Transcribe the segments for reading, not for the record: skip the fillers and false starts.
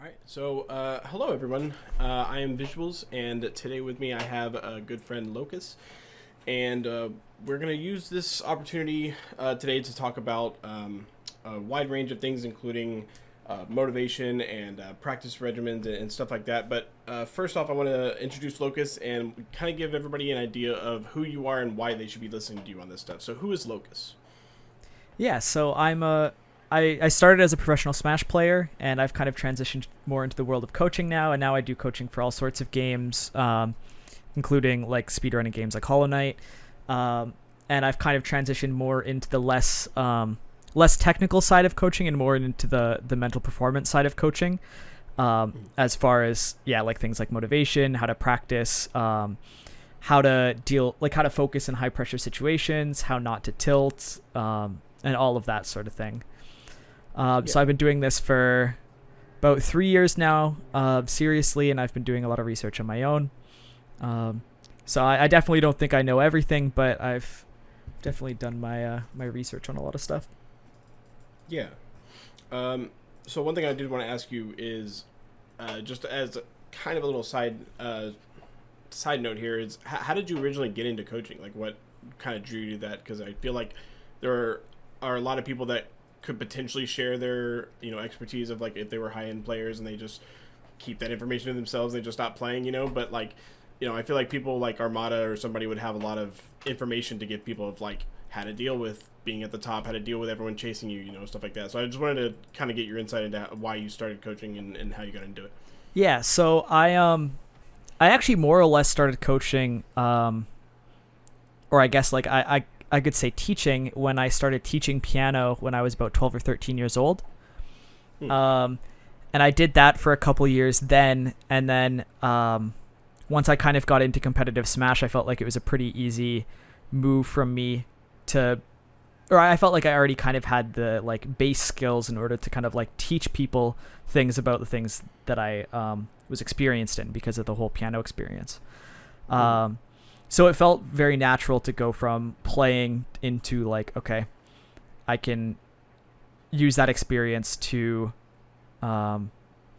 All right, so hello everyone. I am Vysuals, and today with me I have a good friend Locus, and we're gonna use this opportunity today to talk about a wide range of things, including motivation and practice regimens and stuff like that. But first off, I want to introduce Locus and kind of give everybody an idea of who you are and why they should be listening to you on this stuff. So, who is Locus? Yeah, so I started as a professional Smash player, and I've kind of transitioned more into the world of coaching now, and now I do coaching for all sorts of games, including like speedrunning games like Hollow Knight, and I've kind of transitioned more into the less technical side of coaching and more into the mental performance side of coaching, as far as like things like motivation, how to practice, how to focus in high pressure situations, how not to tilt, and all of that sort of thing. So I've been doing this for about 3 years now, seriously, and I've been doing a lot of research on my own. So I definitely don't think I know everything, but I've definitely done my research on a lot of stuff. Yeah. So one thing I did want to ask you is, just as a kind of a little side note here, is how did you originally get into coaching? Like, what kind of drew you to that? Because I feel like there are a lot of people that could potentially share their expertise of, like, if they were high-end players and they just keep that information to themselves, they just stop playing, but like, I feel like people like Armada or somebody would have a lot of information to give people of, like, how to deal with being at the top, how to deal with everyone chasing you, stuff like that. So I just wanted to kind of get your insight into why you started coaching and how you got into it. Yeah, so I actually more or less started coaching, or I guess like I could say teaching, when I started teaching piano when I was about 12 or 13 years old. And I did that for a couple years then, and then once I kind of got into competitive Smash, I felt like it was a pretty easy move from me or I felt like I already kind of had the like base skills in order to kind of like teach people things about the things that I was experienced in because of the whole piano experience. So it felt very natural to go from playing into like, okay, I can use that experience to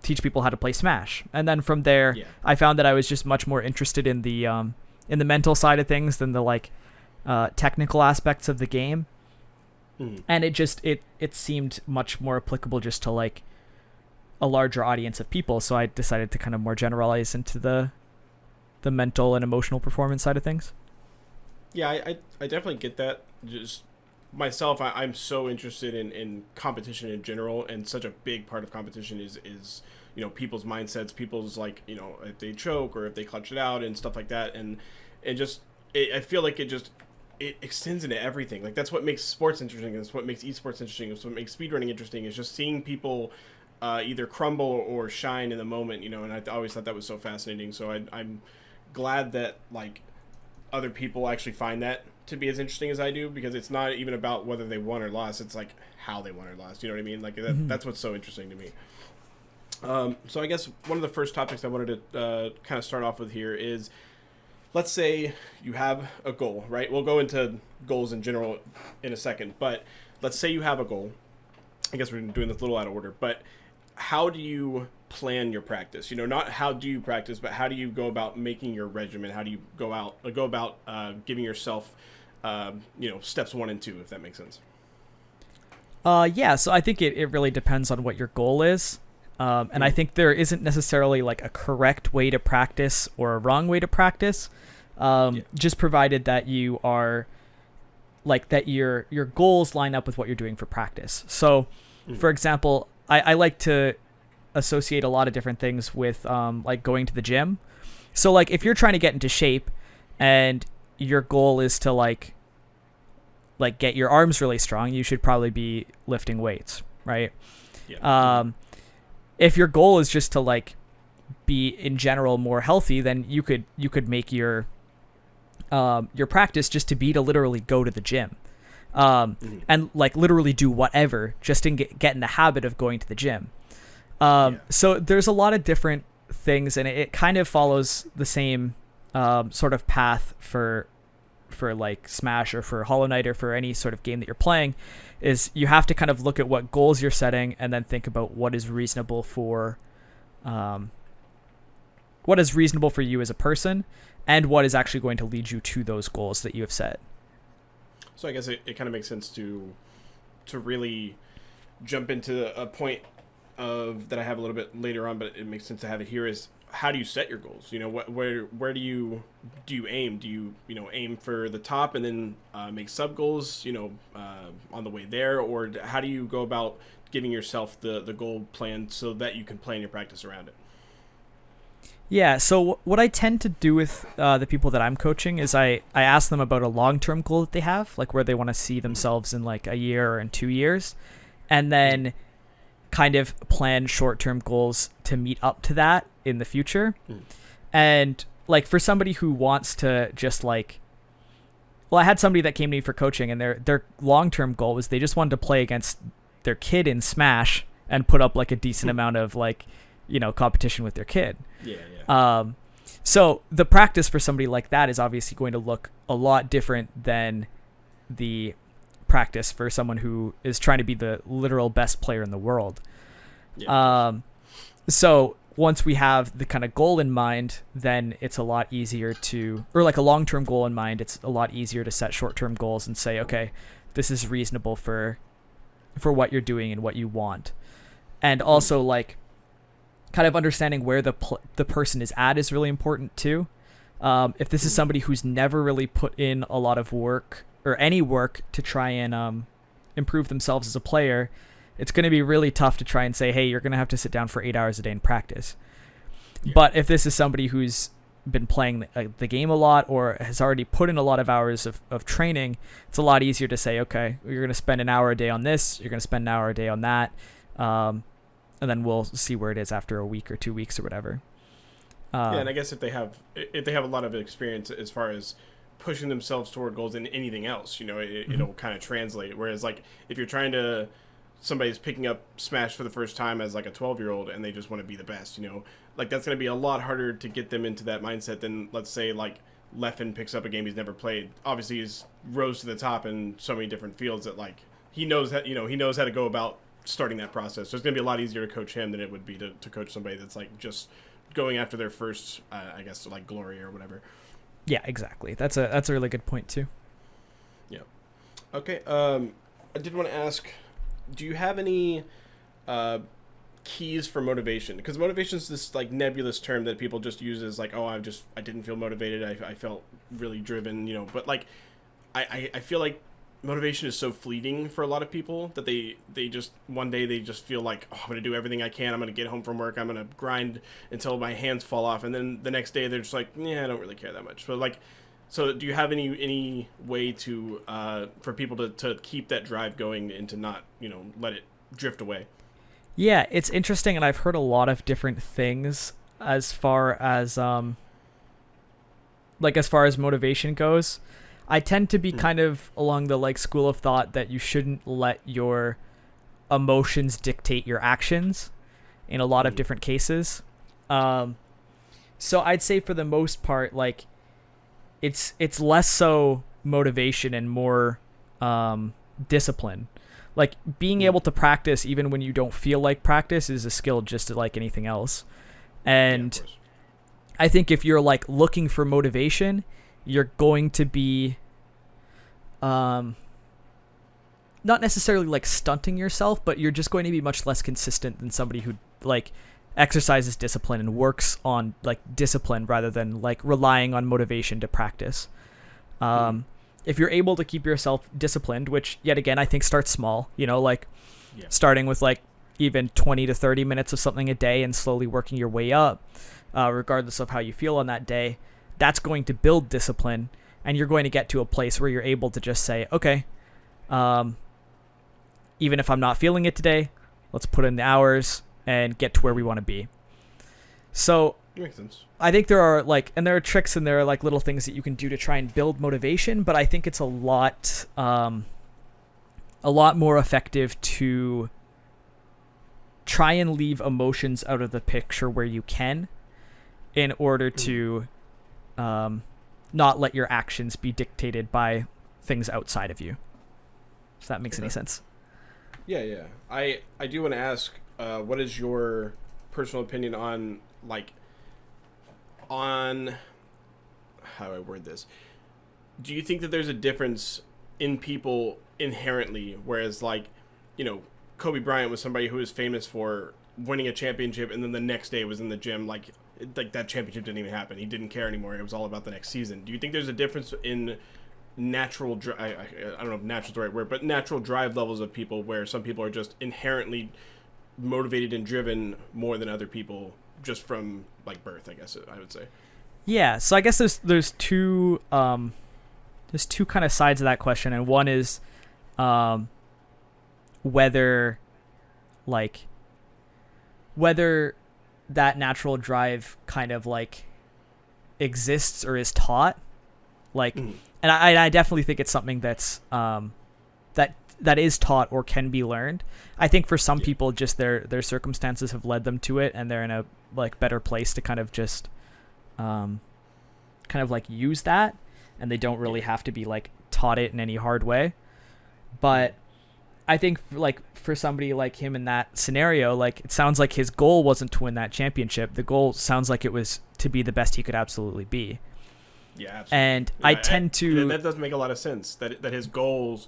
teach people how to play Smash. And then from there, I found that I was just much more interested in the mental side of things than the like technical aspects of the game. And it seemed much more applicable just to like a larger audience of people. So I decided to kind of more generalize into the mental and emotional performance side of things. Yeah, I definitely get that. Just myself, I'm so interested in competition in general, and such a big part of competition is people's mindsets, people's, like, if they choke or if they clutch it out and stuff like that, and I feel like it extends into everything. Like, that's what makes sports interesting, and that's what makes esports interesting, it's what makes speedrunning interesting, is just seeing people either crumble or shine in the moment, and I always thought that was so fascinating. So I'm glad that, like, other people actually find that to be as interesting as I do, because it's not even about whether they won or lost, it's like how they won or lost, you know what I mean? Like, that's what's so interesting to me. So I guess one of the first topics I wanted to kind of start off with here is, let's say you have a goal, right? We'll go into goals in general in a second, but let's say you have a goal. I guess we're doing this a little out of order, but how do you plan your practice? Not how do you practice, but how do you go about making your regimen? How do you go about giving yourself, steps 1 and 2, if that makes sense? Yeah, so I think it really depends on what your goal is. And I think there isn't necessarily like a correct way to practice or a wrong way to practice. Just provided that you are like that your goals line up with what you're doing for practice. So for example, I like to associate a lot of different things with like going to the gym. So like if you're trying to get into shape and your goal is to like get your arms really strong, you should probably be lifting weights, right? If your goal is just to like be in general more healthy, then you could make your practice just to be to literally go to the gym, and like literally do whatever just to get in the habit of going to the gym. So there's a lot of different things, and it kind of follows the same sort of path for like Smash or for Hollow Knight or for any sort of game that you're playing, is you have to kind of look at what goals you're setting and then think about what is reasonable for um, what is reasonable for you as a person, and what is actually going to lead you to those goals that you have set. So I guess it kind of makes sense to really jump into a point of that I have a little bit later on, but it makes sense to have it here. Is how do you set your goals? You know, where do you aim? Do you aim for the top and then make sub goals? On the way there, or how do you go about giving yourself the goal plan so that you can plan your practice around it? Yeah, so what I tend to do with the people that I'm coaching is I ask them about a long-term goal that they have, like where they want to see themselves in like a year or in 2 years, and then kind of plan short-term goals to meet up to that in the future. And like for somebody who wants to just like, well, I had somebody that came to me for coaching, and their long-term goal was they just wanted to play against their kid in Smash and put up like a decent amount of like, competition with their kid. Yeah. So the practice for somebody like that is obviously going to look a lot different than the practice for someone who is trying to be the literal best player in the world. Yeah. So once we have the kind of goal in mind, then it's a lot easier or like a long-term goal in mind, it's a lot easier to set short-term goals and say, okay, this is reasonable for what you're doing and what you want. And also like kind of understanding where the person is at is really important too. If this is somebody who's never really put in a lot of work or any work to try and improve themselves as a player, it's going to be really tough to try and say, hey, you're going to have to sit down for 8 hours a day and practice. Yeah. But if this is somebody who's been playing the game a lot or has already put in a lot of hours of training, it's a lot easier to say, okay, you're going to spend an hour a day on this, you're going to spend an hour a day on that, and then we'll see where it is after a week or 2 weeks or whatever. And I guess if they have a lot of experience as far as pushing themselves toward goals in anything else, it'll kind of translate. Whereas like if you're somebody's picking up Smash for the first time as like a 12-year-old and they just want to be the best, like that's going to be a lot harder to get them into that mindset than, let's say, like Leffen picks up a game he's never played. Obviously he's rose to the top in so many different fields that like he knows how to go about starting that process. So it's going to be a lot easier to coach him than it would be to coach somebody that's like just going after their first, I guess, like glory or whatever. Yeah, exactly. That's a really good point too. Yeah. Okay. I did want to ask, do you have any keys for motivation? Because motivation is this like nebulous term that people just use as like, oh, I didn't feel motivated. I felt really driven, but like, I feel like motivation is so fleeting for a lot of people that they just one day they just feel like, oh, I'm going to do everything I can. I'm going to get home from work. I'm going to grind until my hands fall off. And then the next day they're just like, yeah, I don't really care that much. But like, so do you have any way to for people to keep that drive going and to not, let it drift away? Yeah, it's interesting. And I've heard a lot of different things as far as motivation goes. I tend to be kind of along the like school of thought that you shouldn't let your emotions dictate your actions in a lot of different cases. So I'd say for the most part, like it's less so motivation and more discipline. Like being able to practice even when you don't feel like practice is a skill just like anything else. And I think if you're like looking for motivation, you're going to be not necessarily like stunting yourself, but you're just going to be much less consistent than somebody who like exercises discipline and works on like discipline rather than like relying on motivation to practice. If you're able to keep yourself disciplined, which yet again I think starts small, starting with like even 20 to 30 minutes of something a day and slowly working your way up, regardless of how you feel on that day, that's going to build discipline, and you're going to get to a place where you're able to just say, okay, even if I'm not feeling it today, let's put in the hours and get to where we want to be. So makes sense. I think there are tricks and there are like little things that you can do to try and build motivation, but I think it's a lot more effective to try and leave emotions out of the picture where you can, in order to not let your actions be dictated by things outside of you. If that makes any sense. Yeah. I do want to ask, what is your personal opinion on like on how do I word this? Do you think that there's a difference in people inherently, whereas like, Kobe Bryant was somebody who was famous for winning a championship, and then the next day was in the gym like that championship didn't even happen. He didn't care anymore. It was all about the next season. Do you think there's a difference in natural I don't know if natural is the right word, but natural drive levels of people, where some people are just inherently motivated and driven more than other people just from like birth, I guess I would say? Yeah, so I guess there's two kind of sides of that question, and one is whether that natural drive kind of like exists or is taught, like, and I definitely think it's something that's that is taught or can be learned. I think for some people, just their circumstances have led them to it, and they're in a like better place to kind of just kind of like use that, and they don't really have to be like taught it in any hard way. But I think like for somebody like him in that scenario, like it sounds like his goal wasn't to win that championship. The goal sounds like it was to be the best he could absolutely be. Yeah, absolutely. And yeah, I tend to... That does make a lot of sense, that his goals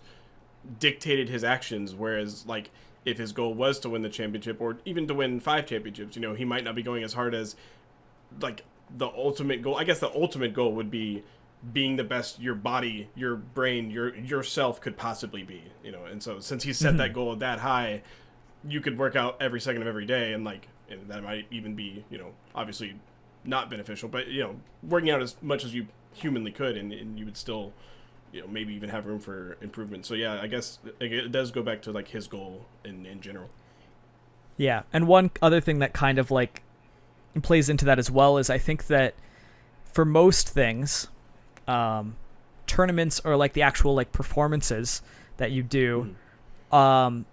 dictated his actions, whereas like if his goal was to win the championship, or even to win 5 championships, he might not be going as hard as like the ultimate goal. I guess the ultimate goal would be being the best your body, your brain, yourself could possibly be, and so since he set that goal that high, you could work out every second of every day, and that might even be, obviously not beneficial, but working out as much as you humanly could, and you would still, maybe even have room for improvement. So yeah, I guess it does go back to like his goal in general. Yeah, and one other thing that kind of like plays into that as well is I think that for most things, tournaments or like the actual like performances that you do aren't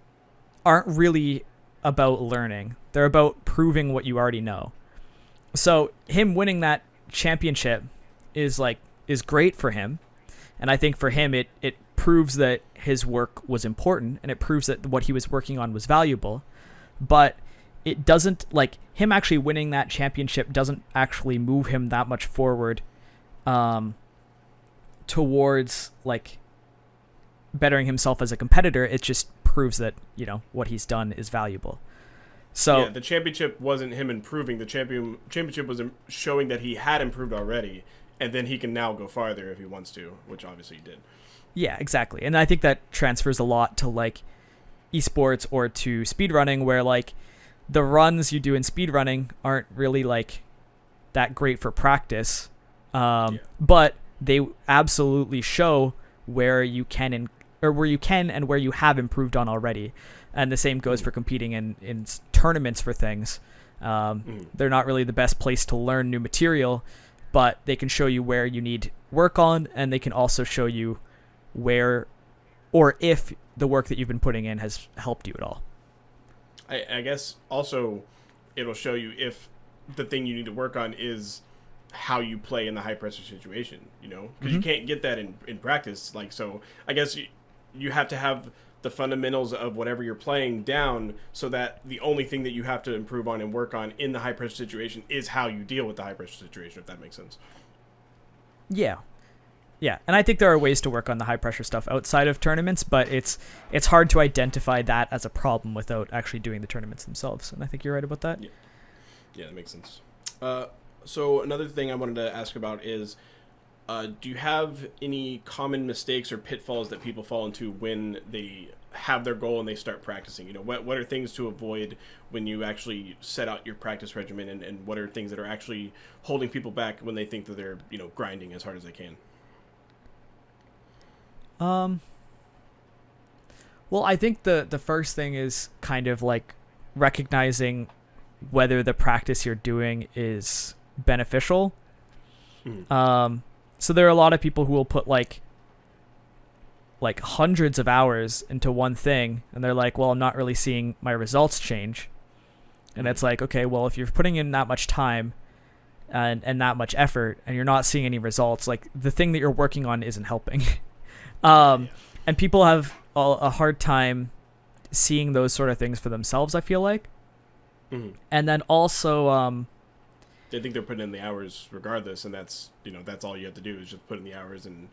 really about learning. They're about proving what you already know. So him winning that championship is great for him, and I think for him it proves that his work was important, and it proves that what he was working on was valuable. But it doesn't, like, him actually winning that championship doesn't actually move him that much forward towards like bettering himself as a competitor. It just proves that what he's done is valuable. So yeah, the championship wasn't him improving. The championship was showing that he had improved already, and then he can now go farther if he wants to, which obviously he did. Yeah, exactly. And I think that transfers a lot to like esports or to speedrunning, where like the runs you do in speedrunning aren't really like that great for practice, but they absolutely show where you can and where you have improved on already. And the same goes for competing in tournaments for things. They're not really the best place to learn new material, but they can show you where you need work on, and they can also show you where or if the work that you've been putting in has helped you at all. I guess also it'll show you if the thing you need to work on is how you play in the high pressure situation, because you can't get that in practice. Like, so I guess you have to have the fundamentals of whatever you're playing down, so that the only thing that you have to improve on and work on in the high pressure situation is how you deal with the high pressure situation, if that makes sense. Yeah. And I think there are ways to work on the high pressure stuff outside of tournaments, but it's hard to identify that as a problem without actually doing the tournaments themselves. And I think you're right about that. Yeah, that makes sense. So another thing I wanted to ask about is, do you have any common mistakes or pitfalls that people fall into when they have their goal and they start practicing? What are things to avoid when you actually set out your practice regimen, and what are things that are actually holding people back when they think that they're, grinding as hard as they can? Well, I think the first thing is kind of like recognizing whether the practice you're doing is beneficial. So there are a lot of people who will put like hundreds of hours into one thing, and they're like, well, I'm not really seeing my results change. And it's like, okay, well, if you're putting in that much time and that much effort and you're not seeing any results, like the thing that you're working on isn't helping. And people have a hard time seeing those sort of things for themselves, I feel like. And then also, They think they're putting in the hours regardless, and that's that's all you have to do is just put in the hours. And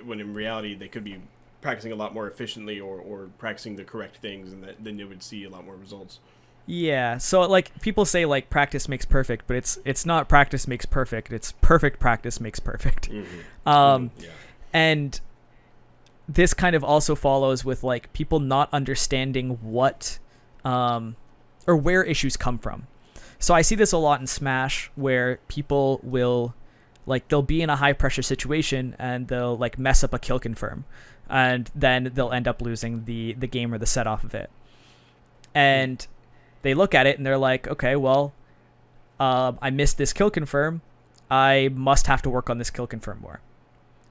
when in reality they could be practicing a lot more efficiently, or practicing the correct things, and then you would see a lot more results. yeah. So like people say like practice makes perfect, but it's not practice makes perfect. It's perfect practice makes perfect. Yeah. And this kind of also follows with like people not understanding what or where issues come from. So I see this a lot in Smash where people will like they'll be in a high pressure situation and they'll like mess up a kill confirm, and then they'll end up losing the game or the set off of it. And they look at it and they're like, okay, well, I missed this kill confirm. I must have to work on this kill confirm more.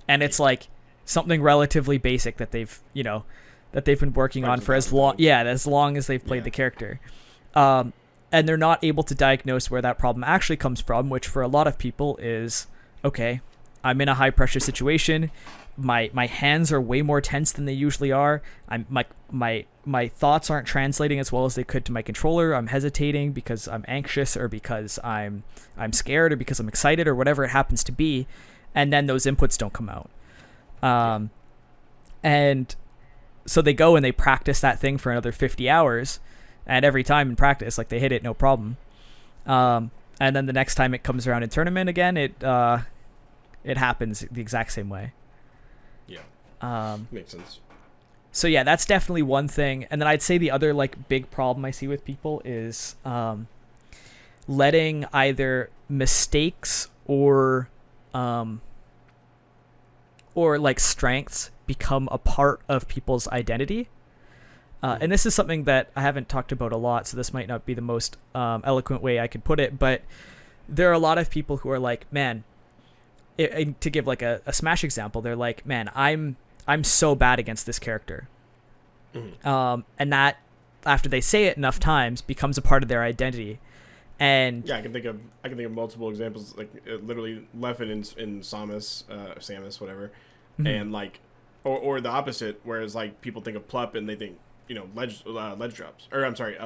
And it's like something relatively basic that they've been working on for as long as they've played the character. And they're not able to diagnose where that problem actually comes from, which for a lot of people is, okay, I'm in a high pressure situation. My hands are way more tense than they usually are. My thoughts aren't translating as well as they could to my controller. I'm hesitating because I'm anxious, or because I'm scared, or because I'm excited, or whatever it happens to be. And then those inputs don't come out. And so they go and they practice that thing for another 50 hours. And every time in practice, like they hit it, no problem. And then the next time it comes around in tournament again, it happens the exact same way. Yeah. Makes sense. So yeah, that's definitely one thing. And then I'd say the other like big problem I see with people is letting either mistakes or like strengths become a part of people's identity. And this is something that I haven't talked about a lot, so this might not be the most eloquent way I could put it, but there are a lot of people who are like, man, to give like a Smash example, they're like, man, I'm so bad against this character. And that, after they say it enough times, becomes a part of their identity. And yeah, I can think of multiple examples, like literally Leffen in Samus, whatever, and like, or the opposite, whereas like people think of Plup and they think, ledge drops, or I'm sorry,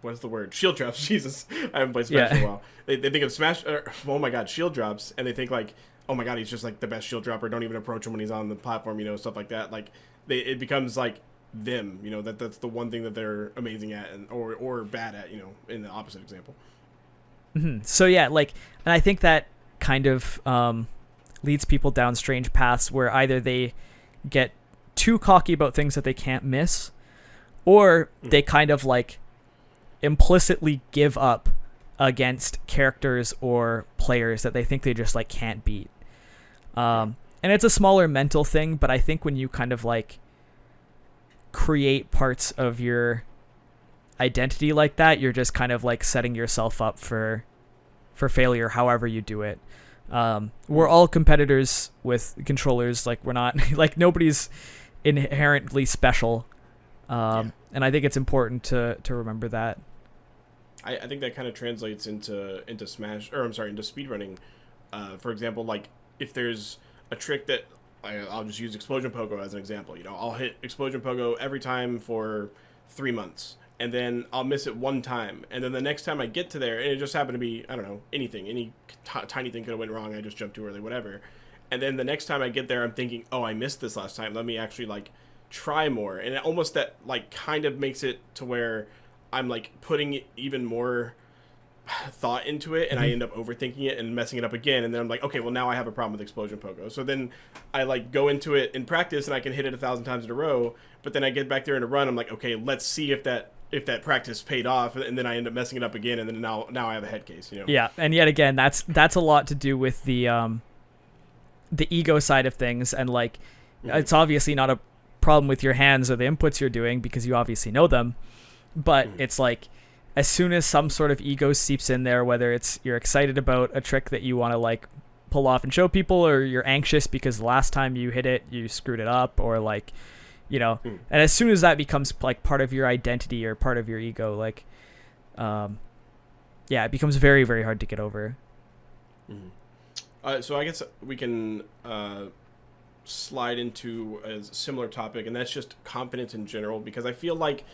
what's the word? Shield drops. Jesus, I haven't played Smash in a while. They think of Smash, oh my god, shield drops, and they think like, oh my god, he's just like the best shield dropper. Don't even approach him when he's on the platform, stuff like that. Like it becomes like them, that's the one thing that they're amazing at, and or bad at, in the opposite example. So yeah, like, and I think that kind of leads people down strange paths where either they get too cocky about things that they can't miss, or they kind of like implicitly give up against characters or players that they think they just like can't beat. And it's a smaller mental thing, but I think when you kind of like create parts of your identity like that, you're just kind of like setting yourself up for failure however you do it. We're all competitors with controllers. Like, we're not like, nobody's inherently special. And I think it's important to remember that. I think that kind of translates into Smash, or I'm sorry, into speedrunning. For example, like if there's a trick that I'll just use Explosion Pogo as an example. I'll hit Explosion Pogo every time for 3 months, and then I'll miss it one time, and then the next time I get to there, and it just happened to be, I don't know, any tiny thing could have went wrong. I just jumped too early, whatever. And then the next time I get there, I'm thinking, oh, I missed this last time. Let me actually like try more, and it almost that like kind of makes it to where I'm like putting even more thought into it, and I end up overthinking it and messing it up again, and then I'm like, okay, well now I have a problem with Explosion Pogo. So then I like go into it in practice and I can hit it 1,000 times in a row, but then I get back there in a run, I'm like, okay, let's see if that practice paid off, and then I end up messing it up again, and then now I have a head case. Yeah, and yet again, that's a lot to do with the ego side of things, and like it's obviously not a problem with your hands or the inputs you're doing because you obviously know them, but it's like, as soon as some sort of ego seeps in there, whether it's you're excited about a trick that you want to like pull off and show people, or you're anxious because the last time you hit it you screwed it up, or like, and as soon as that becomes like part of your identity or part of your ego, like it becomes very, very hard to get over. So I guess we can slide into a similar topic, and that's just confidence in general, because I feel like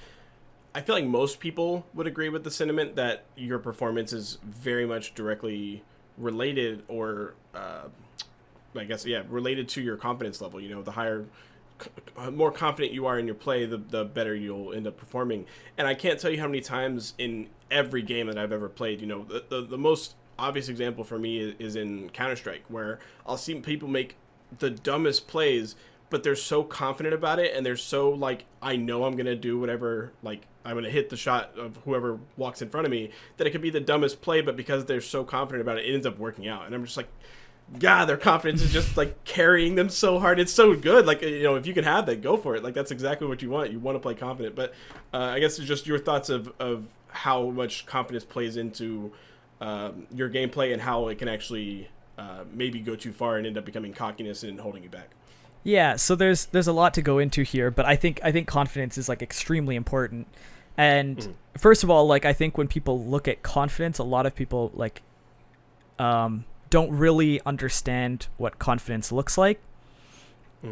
I feel like most people would agree with the sentiment that your performance is very much directly related, or I guess, yeah, related to your confidence level. You know, the higher, more confident you are in your play, the better you'll end up performing. And I can't tell you how many times in every game that I've ever played, you know, the most obvious example for me is in Counter-Strike, where I'll see people make the dumbest plays, but they're so confident about it, and they're so like, I know I'm gonna do whatever, like I'm gonna hit the shot of whoever walks in front of me, that it could be the dumbest play, but because they're so confident about it, it ends up working out. And I'm just like, God, their confidence is just like carrying them so hard. It's so good. Like, you know, if you can have that, go for it. Like, that's exactly what you want. You want to play confident. But I guess it's just your thoughts of how much confidence plays into your gameplay, and how it can actually maybe go too far and end up becoming cockiness and holding you back. Yeah, so there's a lot to go into here, but I think confidence is like extremely important. And first of all, like, I think when people look at confidence, a lot of people like don't really understand what confidence looks like.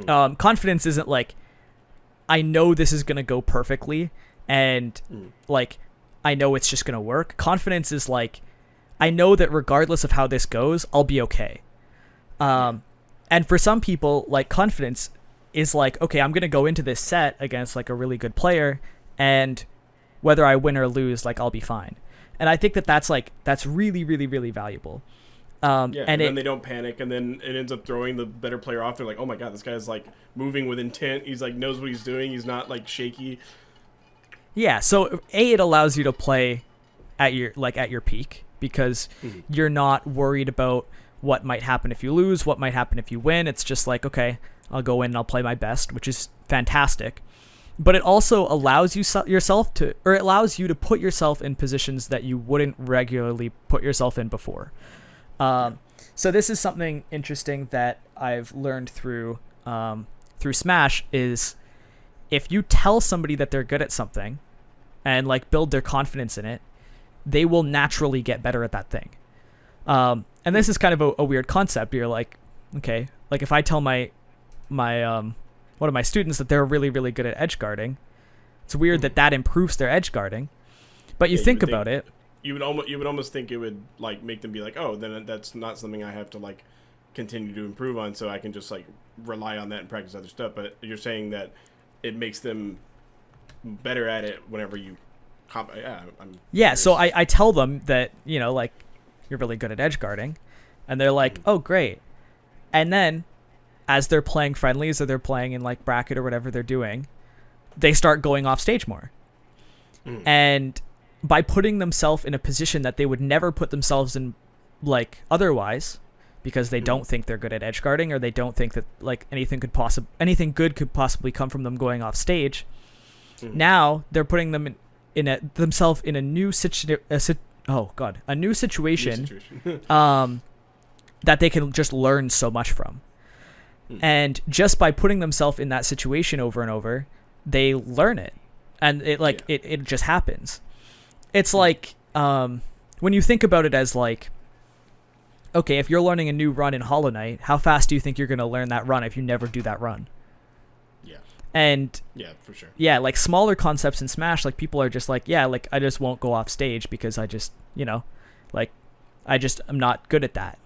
Confidence isn't like, I know this is gonna go perfectly, and like I know it's just gonna work. Confidence is like, I know that regardless of how this goes, I'll be okay. And for some people, like, confidence is like, okay, I'm going to go into this set against like a really good player, and whether I win or lose, like, I'll be fine. And I think that's really, really, really valuable. And then they don't panic, and then it ends up throwing the better player off. They're like, oh my God, this guy's like moving with intent. He's like, knows what he's doing. He's not like shaky. Yeah. So it allows you to play at your peak, because you're not worried about what might happen if you lose, what might happen if you win. It's just like, okay, I'll go in and I'll play my best, which is fantastic. But it also allows you to put yourself in positions that you wouldn't regularly put yourself in before. So this is something interesting that I've learned through Smash, is if you tell somebody that they're good at something and like build their confidence in it, they will naturally get better at that thing. And this is kind of a weird concept. You're like, okay, like if I tell my one of my students that they're really, really good at edge guarding, it's weird that improves their edge guarding. But you think about it. You would almost think it would like make them be like, oh, then that's not something I have to like continue to improve on, so I can just like rely on that and practice other stuff. But you're saying that it makes them better at it whenever you so I tell them that, you know, like, you're really good at edge guarding, and they're like, oh, great. And then as they're playing friendlies, or they're playing in like bracket or whatever they're doing, they start going off stage more. And by putting themselves in a position that they would never put themselves in like otherwise, because they don't think they're good at edge guarding, or they don't think that like anything good could possibly come from them going off stage. Now they're putting them themselves in a new situation that they can just learn so much from. And just by putting themselves in that situation over and over, they learn it, and it just happens. It's like when you think about it as like, okay, if you're learning a new run in Hollow Knight, how fast do you think you're going to learn that run if you never do that run? And yeah, for sure. Yeah, like smaller concepts in Smash, like people are just like, yeah, like I just won't go off stage because I just, you know, like I'm not good at that.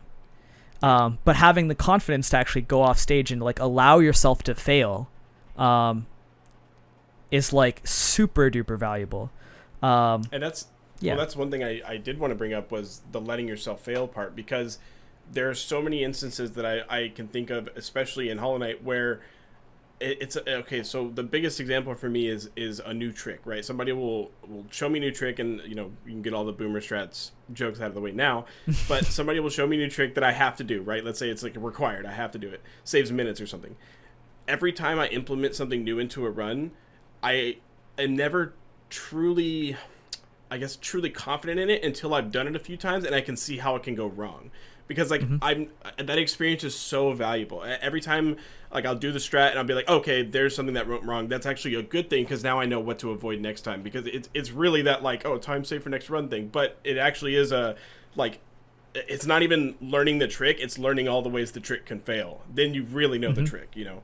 But having the confidence to actually go off stage and like allow yourself to fail, is like super duper valuable. And that's one thing I did want to bring up, was the letting yourself fail part, because there are so many instances that I can think of, especially in Hollow Knight, where it's okay. So the biggest example for me is a new trick, right? Somebody will show me a new trick, and you know, you can get all the boomer strats jokes out of the way now, but somebody will show me a new trick that I have to do, right? Let's say it's like required, I have to do it, saves minutes or something. Every time I implement something new into a run, I am never truly confident in it until I've done it a few times and I can see how it can go wrong. Because like that experience is so valuable. Every time like I'll do the strat and I'll be like, okay, there's something that went wrong. That's actually a good thing, because now I know what to avoid next time. Because it's really that like, oh, time save for next run thing. But it actually is it's not even learning the trick. It's learning all the ways the trick can fail. Then you really know the trick, you know.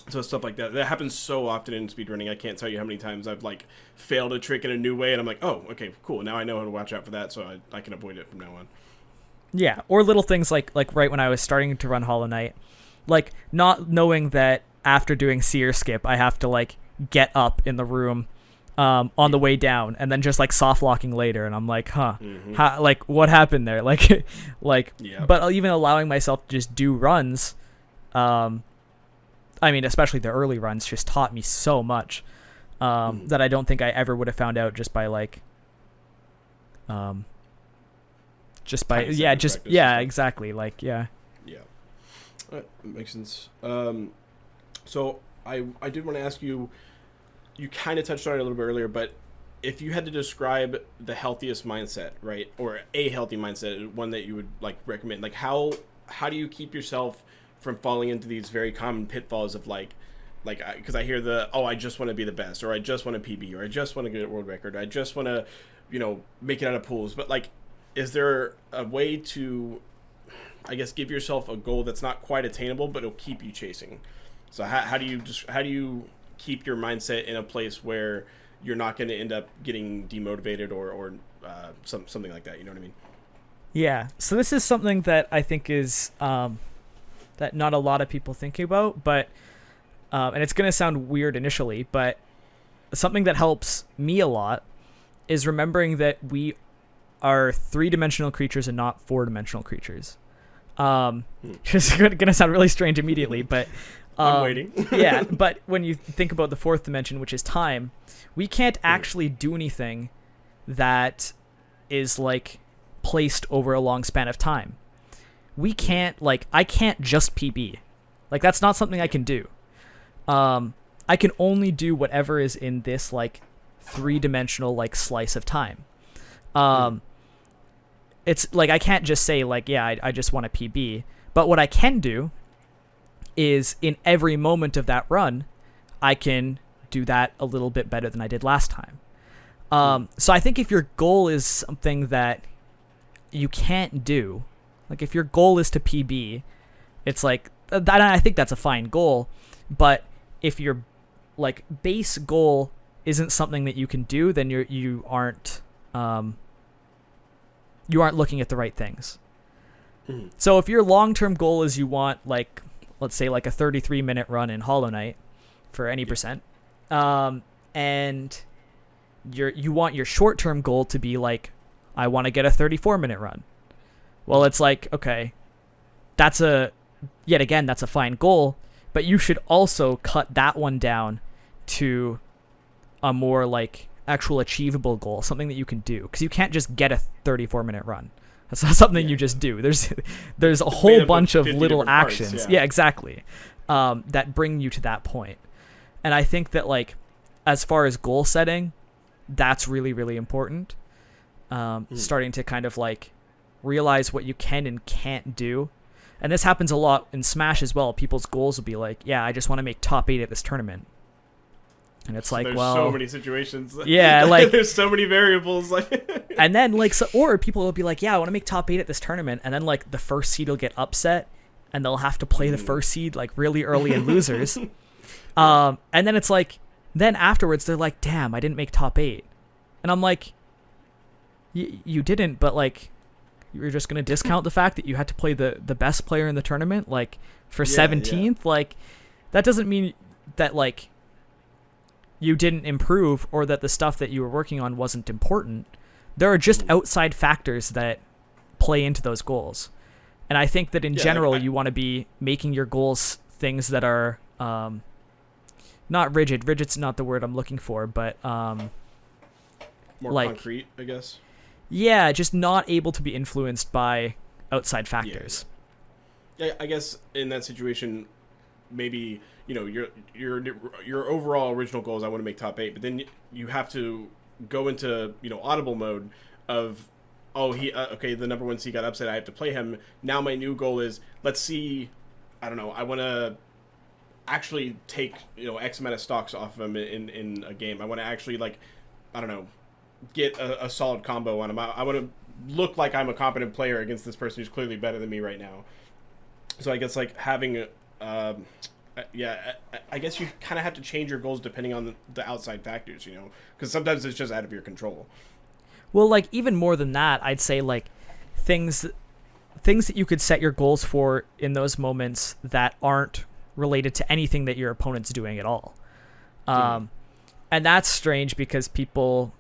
So stuff like that happens so often in speedrunning. I can't tell you how many times I've like failed a trick in a new way, and I'm like, oh, okay, cool. Now I know how to watch out for that, so I can avoid it from now on. Yeah, or little things like right when I was starting to run Hollow Knight, like not knowing that after doing seer skip, I have to like get up in the room on the way down, and then just like soft locking later, and I'm like, how, like what happened there? Like, Yeah. But even allowing myself to just do runs, I mean, especially the early runs, just taught me so much that I don't think I ever would have found out just by like, exactly, like yeah. That makes sense. So I did want to ask you. You kind of touched on it a little bit earlier, but if you had to describe the healthiest mindset, right, or a healthy mindset, one that you would like recommend, like how do you keep yourself from falling into these very common pitfalls of like because I hear I just want to be the best, or I just want to PB, or I just want to get a world record, or I just want to, make it out of pools. But like, is there a way to, I guess, give yourself a goal that's not quite attainable, but it'll keep you chasing? So how do you keep your mindset in a place where you're not going to end up getting demotivated or something like that? You know what I mean? Yeah. So this is something that I think is that not a lot of people think about, but and it's going to sound weird initially, but something that helps me a lot is remembering that we are 3-dimensional creatures and not 4-dimensional creatures. Which is going to sound really strange immediately, but I'm waiting. yeah, but when you think about the 4th dimension, which is time, we can't actually do anything that is like placed over a long span of time. We can't, like, I can't just PB. Like, that's not something I can do. I can only do whatever is in this like 3-dimensional like slice of time. It's like I can't just say like, yeah, I just want to PB. But what I can do is in every moment of that run, I can do that a little bit better than I did last time. So I think if your goal is something that you can't do, like if your goal is to PB, it's like that. I think that's a fine goal. But if your like base goal isn't something that you can do, then you aren't looking at the right things. So if your long-term goal is you want like, let's say like a 33-minute run in Hollow Knight for any percent, and you want your short-term goal to be like, I want to get a 34-minute run. Well, it's like, okay, that's a fine goal, but you should also cut that one down to a more like actual achievable goal, something that you can do, because you can't just get a 34-minute run. That's not something you just do. There's a whole bunch of little actions. Parts, yeah, exactly. That bring you to that point. And I think that like, as far as goal setting, that's really, really important. Starting to kind of like realize what you can and can't do. And this happens a lot in Smash as well. People's goals will be like, yeah, I just want to make top 8 at this tournament. And it's like, there's well, so many situations. Yeah, like there's so many variables. Like, and then like, or people will be like, yeah, I want to make top 8 at this tournament, and then like the first seed will get upset, and they'll have to play the first seed like really early in losers. And then it's like, then afterwards they're like, damn, I didn't make top 8, and I'm like, you didn't, but like, you were just gonna discount the fact that you had to play the best player in the tournament like for 17th. Like, that doesn't mean that like you didn't improve or that the stuff that you were working on wasn't important. There are just outside factors that play into those goals. And I think that in general, you want to be making your goals things that are not rigid. Rigid's not the word I'm looking for, but more like, concrete, I guess. Yeah, just not able to be influenced by outside factors. Yeah, I guess in that situation, maybe, your overall original goal is I want to make top 8, but then you have to go into audible mode of, okay, the number 1 seed got upset, I have to play him. Now my new goal is, let's see, I don't know, I want to actually take X amount of stocks off of him in a game. I want to actually, like, I don't know, get a solid combo on him. I want to look like I'm a competent player against this person who's clearly better than me right now. So I guess like having I guess you kind of have to change your goals depending on the outside factors, because sometimes it's just out of your control. Well, like even more than that, I'd say like things that you could set your goals for in those moments that aren't related to anything that your opponent's doing at all. And that's strange because people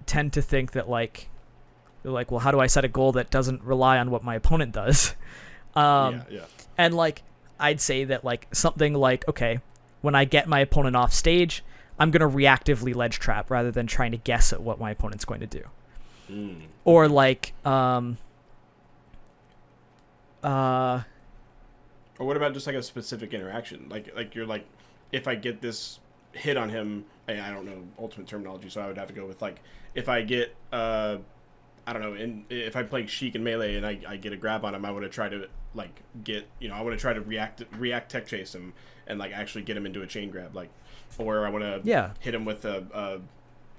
tend to think that like, they're like, well, how do I set a goal that doesn't rely on what my opponent does? And like, I'd say that like something like, okay, when I get my opponent off stage, I'm going to reactively ledge trap rather than trying to guess at what my opponent's going to do. Or like, or what about just like a specific interaction? Like you're like, if I get this hit on him, I don't know ultimate terminology, so I would have to go with like, if I get, I don't know, if I'm playing Sheik in melee and I get a grab on him, I want to try to like get, I want to try to react tech chase him and like actually get him into a chain grab, like, or I want to hit him with a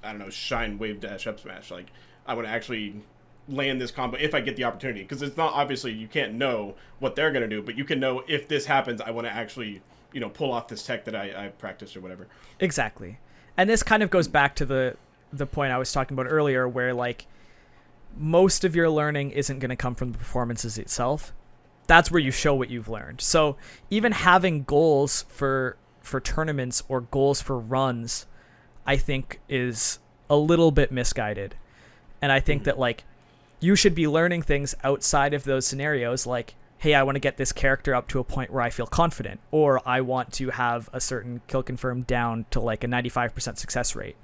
I don't know, shine wave dash up smash. Like I want to actually land this combo if I get the opportunity, because it's not, obviously you can't know what they're going to do, but you can know if this happens, I want to actually, pull off this tech that I practiced or whatever. Exactly. And this kind of goes back to the point I was talking about earlier, where like most of your learning isn't going to come from the performances itself. That's where you show what you've learned. So even having goals for tournaments or goals for runs, I think is a little bit misguided. And I think that like you should be learning things outside of those scenarios, like, hey, I want to get this character up to a point where I feel confident, or I want to have a certain kill confirm down to like a 95% success rate,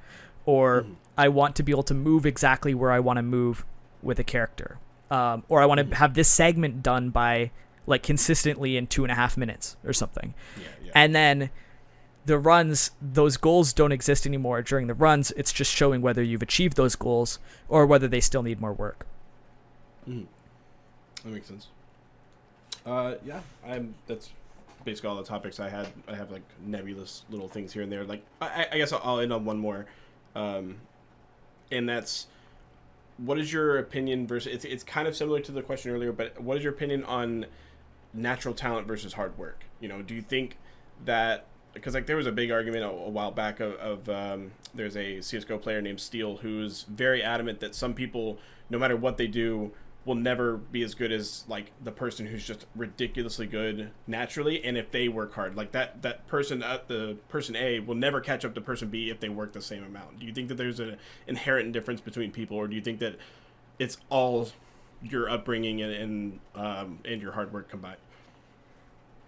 or I want to be able to move exactly where I want to move with a character, or I want to have this segment done by like consistently in 2.5 minutes or something. And then the runs, those goals don't exist anymore during the runs. It's just showing whether you've achieved those goals or whether they still need more work. That makes sense. That's basically all the topics I had. I have like nebulous little things here and there. Like I guess I'll end on one more, and that's, what is your opinion versus? It's kind of similar to the question earlier, but what is your opinion on natural talent versus hard work? Do you think that, because like there was a big argument a while back of there's a CS:GO player named Steel who's very adamant that some people, no matter what they do, will never be as good as like the person who's just ridiculously good naturally, and if they work hard, like that person the person A will never catch up to person B if they work the same amount. Do you think that there's an inherent difference between people, or do you think that it's all your upbringing and your hard work combined?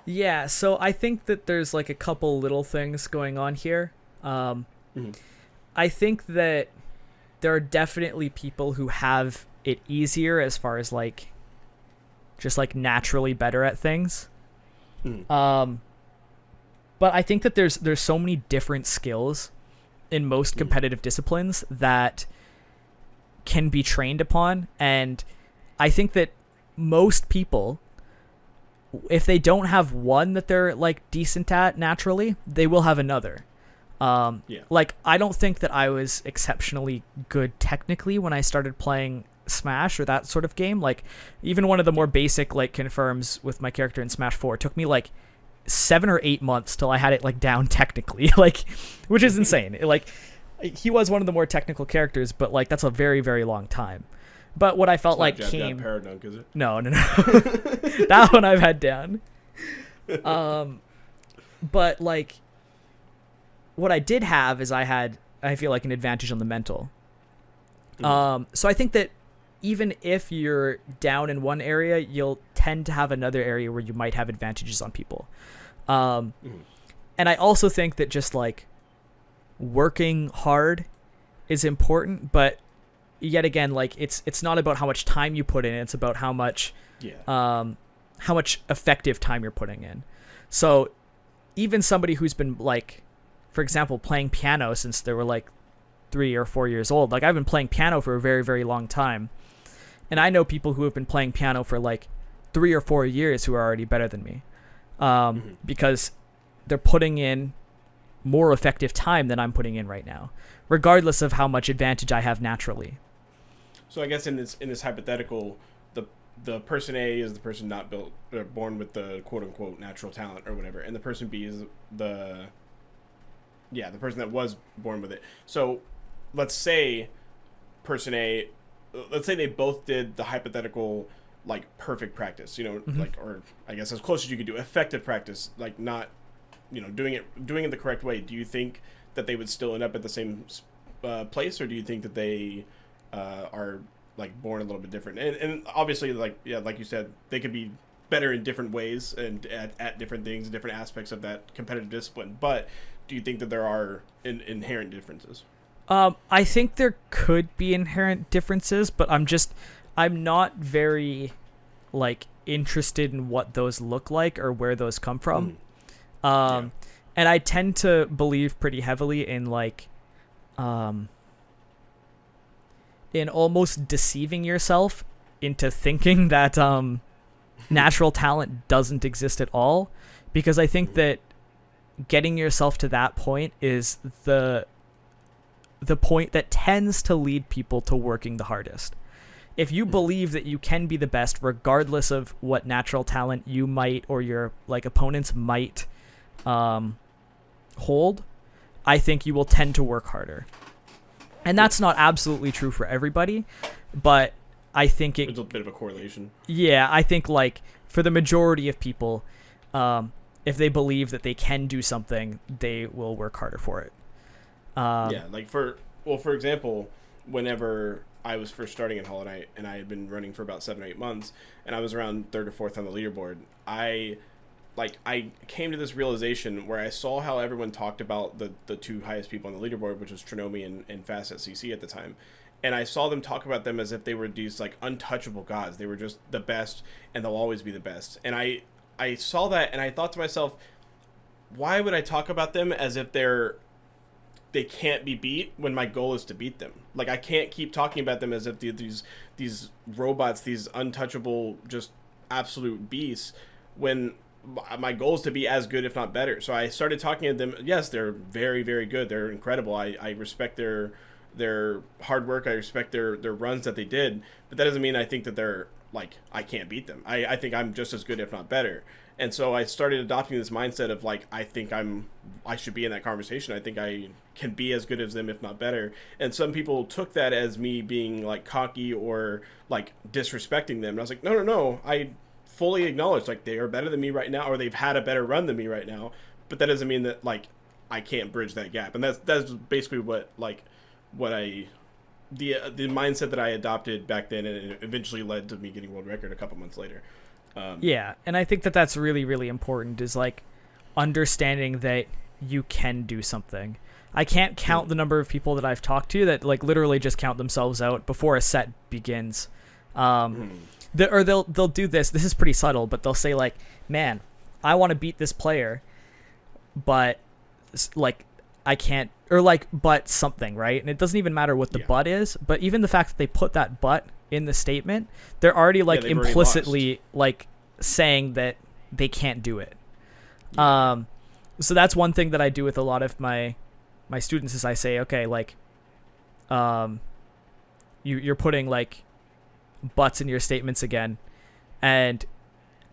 Yeah, so I think that there's like a couple little things going on here. I think that there are definitely people who have it easier as far as like just like naturally better at things. But I think that there's so many different skills in most competitive disciplines that can be trained upon, and I think that most people, if they don't have one that they're like decent at naturally, they will have another. Like I don't think that I was exceptionally good technically when I started playing Smash or that sort of game. Like even one of the more basic like confirms with my character in Smash 4 took me like 7 or 8 months till I had it like down technically, like, which is insane. Like he was one of the more technical characters, but like that's a very, very long time. But what I felt like came... Paradunk, is it? No. That one I've had down. But like what I did have is I feel like an advantage on the mental. So I think that even if you're down in one area, you'll tend to have another area where you might have advantages on people. And I also think that just like working hard is important, but yet again, like it's not about how much time you put in, it's about how much effective time you're putting in. So even somebody who's been like, for example, playing piano since they were like 3 or 4 years old, like I've been playing piano for a very, very long time, and I know people who have been playing piano for like 3 or 4 years who are already better than me, because they're putting in more effective time than I'm putting in right now, regardless of how much advantage I have naturally. So I guess in this hypothetical, the person A is the person not built or born with the quote unquote natural talent or whatever, and the person B is the the person that was born with it. So let's say person A, let's say they both did the hypothetical like perfect practice, like, or I guess as close as you could do effective practice, like not, doing it the correct way. Do you think that they would still end up at the same place, or do you think that they are like born a little bit different? And obviously, like you said, they could be better in different ways and at different things, different aspects of that competitive discipline. But do you think that there are inherent differences? I think there could be inherent differences, but I'm not very like interested in what those look like or where those come from. And I tend to believe pretty heavily in like in almost deceiving yourself into thinking that natural talent doesn't exist at all, because I think that getting yourself to that point is the point that tends to lead people to working the hardest. If you believe that you can be the best regardless of what natural talent you might or your like opponents might hold, I think you will tend to work harder. And that's not absolutely true for everybody, but I think There's a bit of a correlation. Yeah, I think like for the majority of people, if they believe that they can do something, they will work harder for it. Like for example, whenever I was first starting in Hollow Knight and I had been running for about 7 or 8 months and I was around 3rd or 4th on the leaderboard, I came to this realization where I saw how everyone talked about the 2 highest people on the leaderboard, which was Trinomi and Fast at CC at the time. And I saw them talk about them as if they were these like untouchable gods. They were just the best and they'll always be the best. And I saw that and I thought to myself, why would I talk about them as if they can't be beat when my goal is to beat them? Like, I can't keep talking about them as if these robots, these untouchable, just absolute beasts, when my goal is to be as good, if not better. So I started talking to them. Yes, they're very, very good. They're incredible. I respect their hard work. I respect their runs that they did. But that doesn't mean I think that they're, like, I can't beat them. I think I'm just as good, if not better. And so I started adopting this mindset of like, I think I should be in that conversation. I think I can be as good as them, if not better. And some people took that as me being like cocky or like disrespecting them. And I was like, no. I fully acknowledge like they are better than me right now, or they've had a better run than me right now. But that doesn't mean that like I can't bridge that gap. And that's basically what the mindset that I adopted back then, and it eventually led to me getting world record a couple months later. Yeah, and I think that that's really, really important, is like understanding that you can do something. I can't count the number of people that I've talked to that like literally just count themselves out before a set begins. Or they'll do this. This is pretty subtle, but they'll say like, "Man, I want to beat this player, but like I can't," or like, "but something," right? And it doesn't even matter what the but is, but even the fact that they put that but in the statement, they're already like implicitly like saying that they can't do it. So that's one thing that I do with a lot of my students is I say, okay, like you're putting like buts in your statements again, and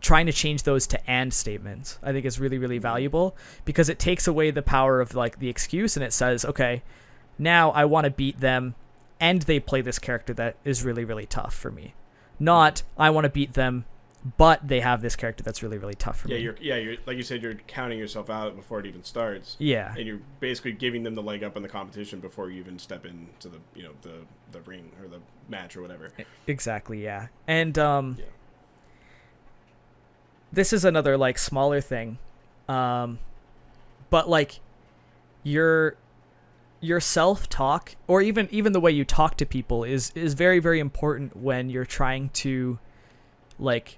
trying to change those to and statements I think is really, really valuable, because it takes away the power of like the excuse, and it says, okay, now I want to beat them and they play this character that is really, really tough for me. Not, I want to beat them, but they have this character that's really, really tough for me. You're like you said, you're counting yourself out before it even starts. Yeah. And you're basically giving them the leg up in the competition before you even step into the the ring or the match or whatever. Exactly, yeah. And this is another like smaller thing. But like your self-talk, or even the way you talk to people is very, very important when you're trying to like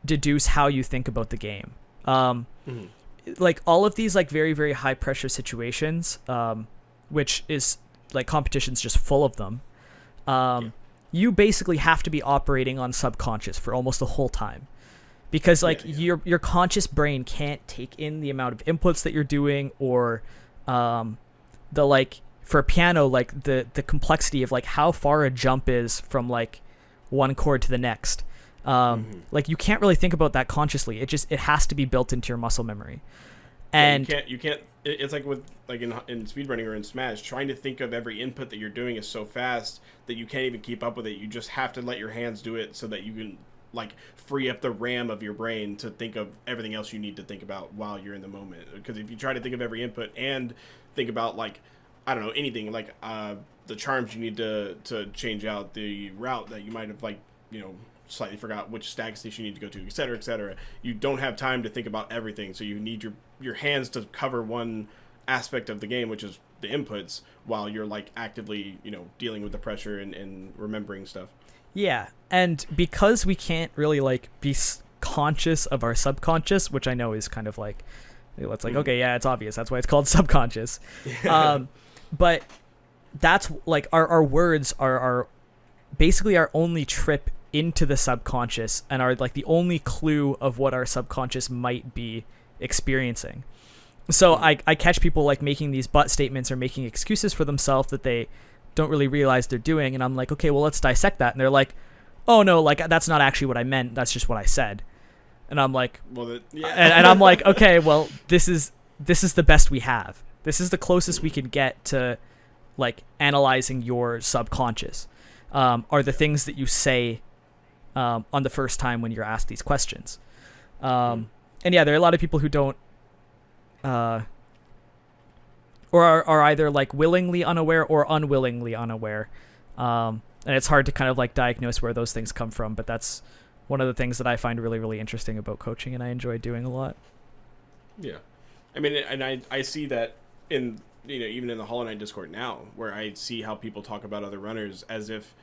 deduce how you think about the game. Like all of these like very, very high pressure situations, which is like competition's just full of them. You basically have to be operating on subconscious for almost the whole time, because like your conscious brain can't take in the amount of inputs that you're doing, or the like for piano, like the complexity of like how far a jump is from like one chord to the next. Like you can't really think about that consciously. It has to be built into your muscle memory. And you can't. It's like with like in speedrunning or in Smash, trying to think of every input that you're doing is so fast that you can't even keep up with it. You just have to let your hands do it so that you can like free up the RAM of your brain to think of everything else you need to think about while you're in the moment. Because if you try to think of every input and think about like, I don't know, anything like the charms you need to change out, the route that you might have like, you know, slightly forgot which stag station you need to go to, etc., etc. You don't have time to think about everything, so you need your hands to cover one aspect of the game, which is the inputs, while you're like actively, you know, dealing with the pressure and remembering stuff. Yeah, and because we can't really like be conscious of our subconscious, which I know is kind of like, it's like, okay, yeah, it's obvious, that's why it's called subconscious. But that's like our words are basically our only trip into the subconscious and are like the only clue of what our subconscious might be experiencing. So I catch people like making these but statements or making excuses for themselves that they don't really realize they're doing, and I'm like, okay, well, let's dissect that. And they're like, oh no, like that's not actually what I meant, that's just what I said. And I'm like, well, yeah. and I'm like, okay, well, this is the best we have. This is the closest we could get to like analyzing your subconscious, are the things that you say on the first time when you're asked these questions. And yeah, there are a lot of people who don't, or are either like willingly unaware or unwillingly unaware. And it's hard to kind of like diagnose where those things come from, but that's one of the things that I find really, really interesting about coaching and I enjoy doing a lot. Yeah. I mean, and I see that in, you know, even in the Hollow Knight Discord now, where I see how people talk about other runners as if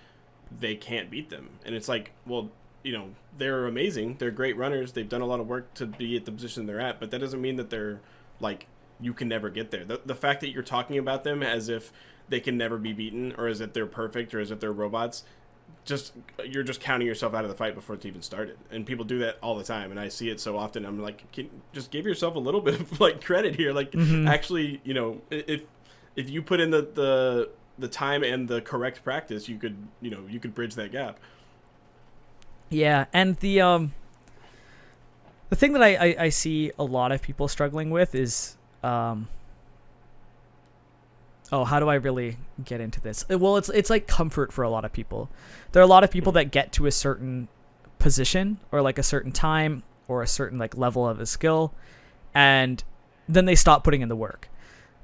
they can't beat them. And it's like, well, you know, they're amazing. They're great runners. They've done a lot of work to be at the position they're at, but that doesn't mean that they're like, you can never get there. The fact that you're talking about them as if they can never be beaten, or as if they're perfect, or as if they're robots, you're just counting yourself out of the fight before it's even started. And people do that all the time, and I see it so often. I'm like, just give yourself a little bit of like credit here. Like, actually, you know, if you put in the time and the correct practice, you could bridge that gap. Yeah, and the thing that I see a lot of people struggling with is, how do I really get into this? Well, it's like comfort for a lot of people. There are a lot of people that get to a certain position or like a certain time or a certain like level of a skill, and then they stop putting in the work.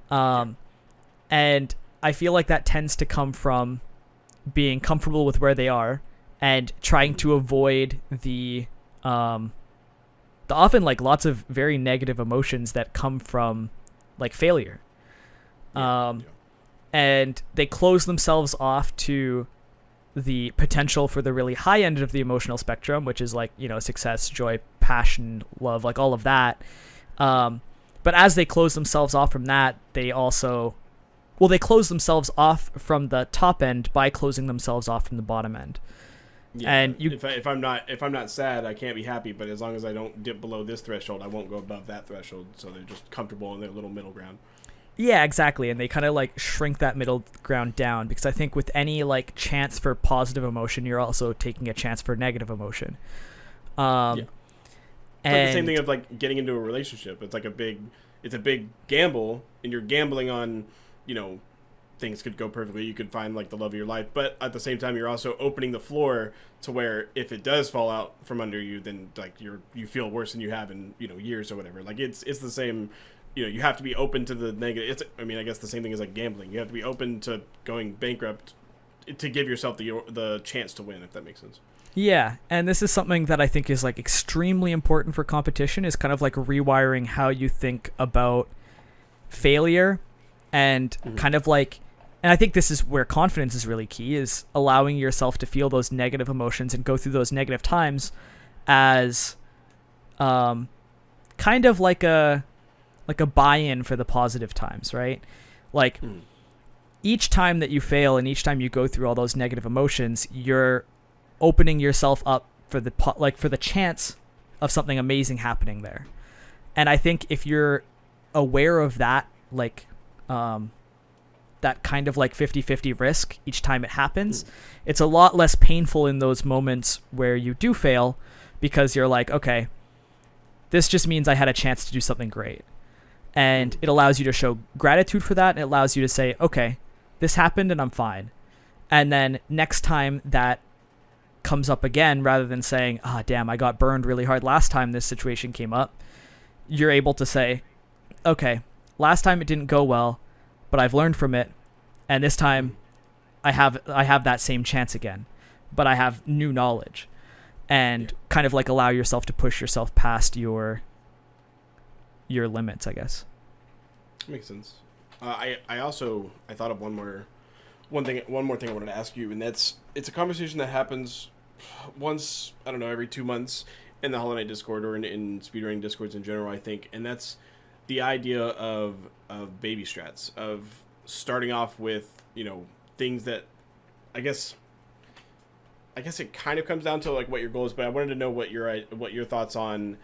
And I feel like that tends to come from being comfortable with where they are and trying to avoid the often like lots of very negative emotions that come from like failure. And they close themselves off to the potential for the really high end of the emotional spectrum, which is like, you know, success, joy, passion, love, like all of that. But as they close themselves off from that, they also, well, they close themselves off from the top end by closing themselves off from the bottom end. Yeah, and if I'm not sad, I can't be happy. But as long as I don't dip below this threshold, I won't go above that threshold. So they're just comfortable in their little middle ground. Yeah, exactly. And they kind of like shrink that middle ground down, because I think with any like chance for positive emotion, you're also taking a chance for negative emotion. Yeah. It's like the same thing of like getting into a relationship. It's like a big gamble, and you're gambling on, you know, things could go perfectly. You could find like the love of your life, but at the same time, you're also opening the floor to where if it does fall out from under you, then like you feel worse than you have in, you know, years or whatever. Like it's the same. You know, you have to be open to the negative. I mean, I guess the same thing is like gambling. You have to be open to going bankrupt to give yourself the chance to win, if that makes sense. Yeah, and this is something that I think is like extremely important for competition, is kind of like rewiring how you think about failure, and kind of like, and I think this is where confidence is really key, is allowing yourself to feel those negative emotions and go through those negative times as kind of like a buy-in for the positive times, right? Like each time that you fail and each time you go through all those negative emotions, you're opening yourself up for the chance of something amazing happening there. And I think if you're aware of that, like that kind of like 50-50 risk each time it happens. It's a lot less painful in those moments where you do fail, because you're like, okay, this just means I had a chance to do something great. And it allows you to show gratitude for that. And it allows you to say, okay, this happened and I'm fine. And then next time that comes up again, rather than saying, damn, I got burned really hard last time this situation came up, you're able to say, okay, last time it didn't go well, but I've learned from it. And this time I have that same chance again, but I have new knowledge, and kind of like allow yourself to push yourself past your limits, I guess. Makes sense. I thought of one more thing I wanted to ask you, and it's a conversation that happens once, I don't know, every 2 months in the Hollow Knight Discord, or in speedrunning Discords in general, I think, and that's the idea of baby strats, of starting off with, things that I guess it kind of comes down to like what your goal is, but I wanted to know what your thoughts on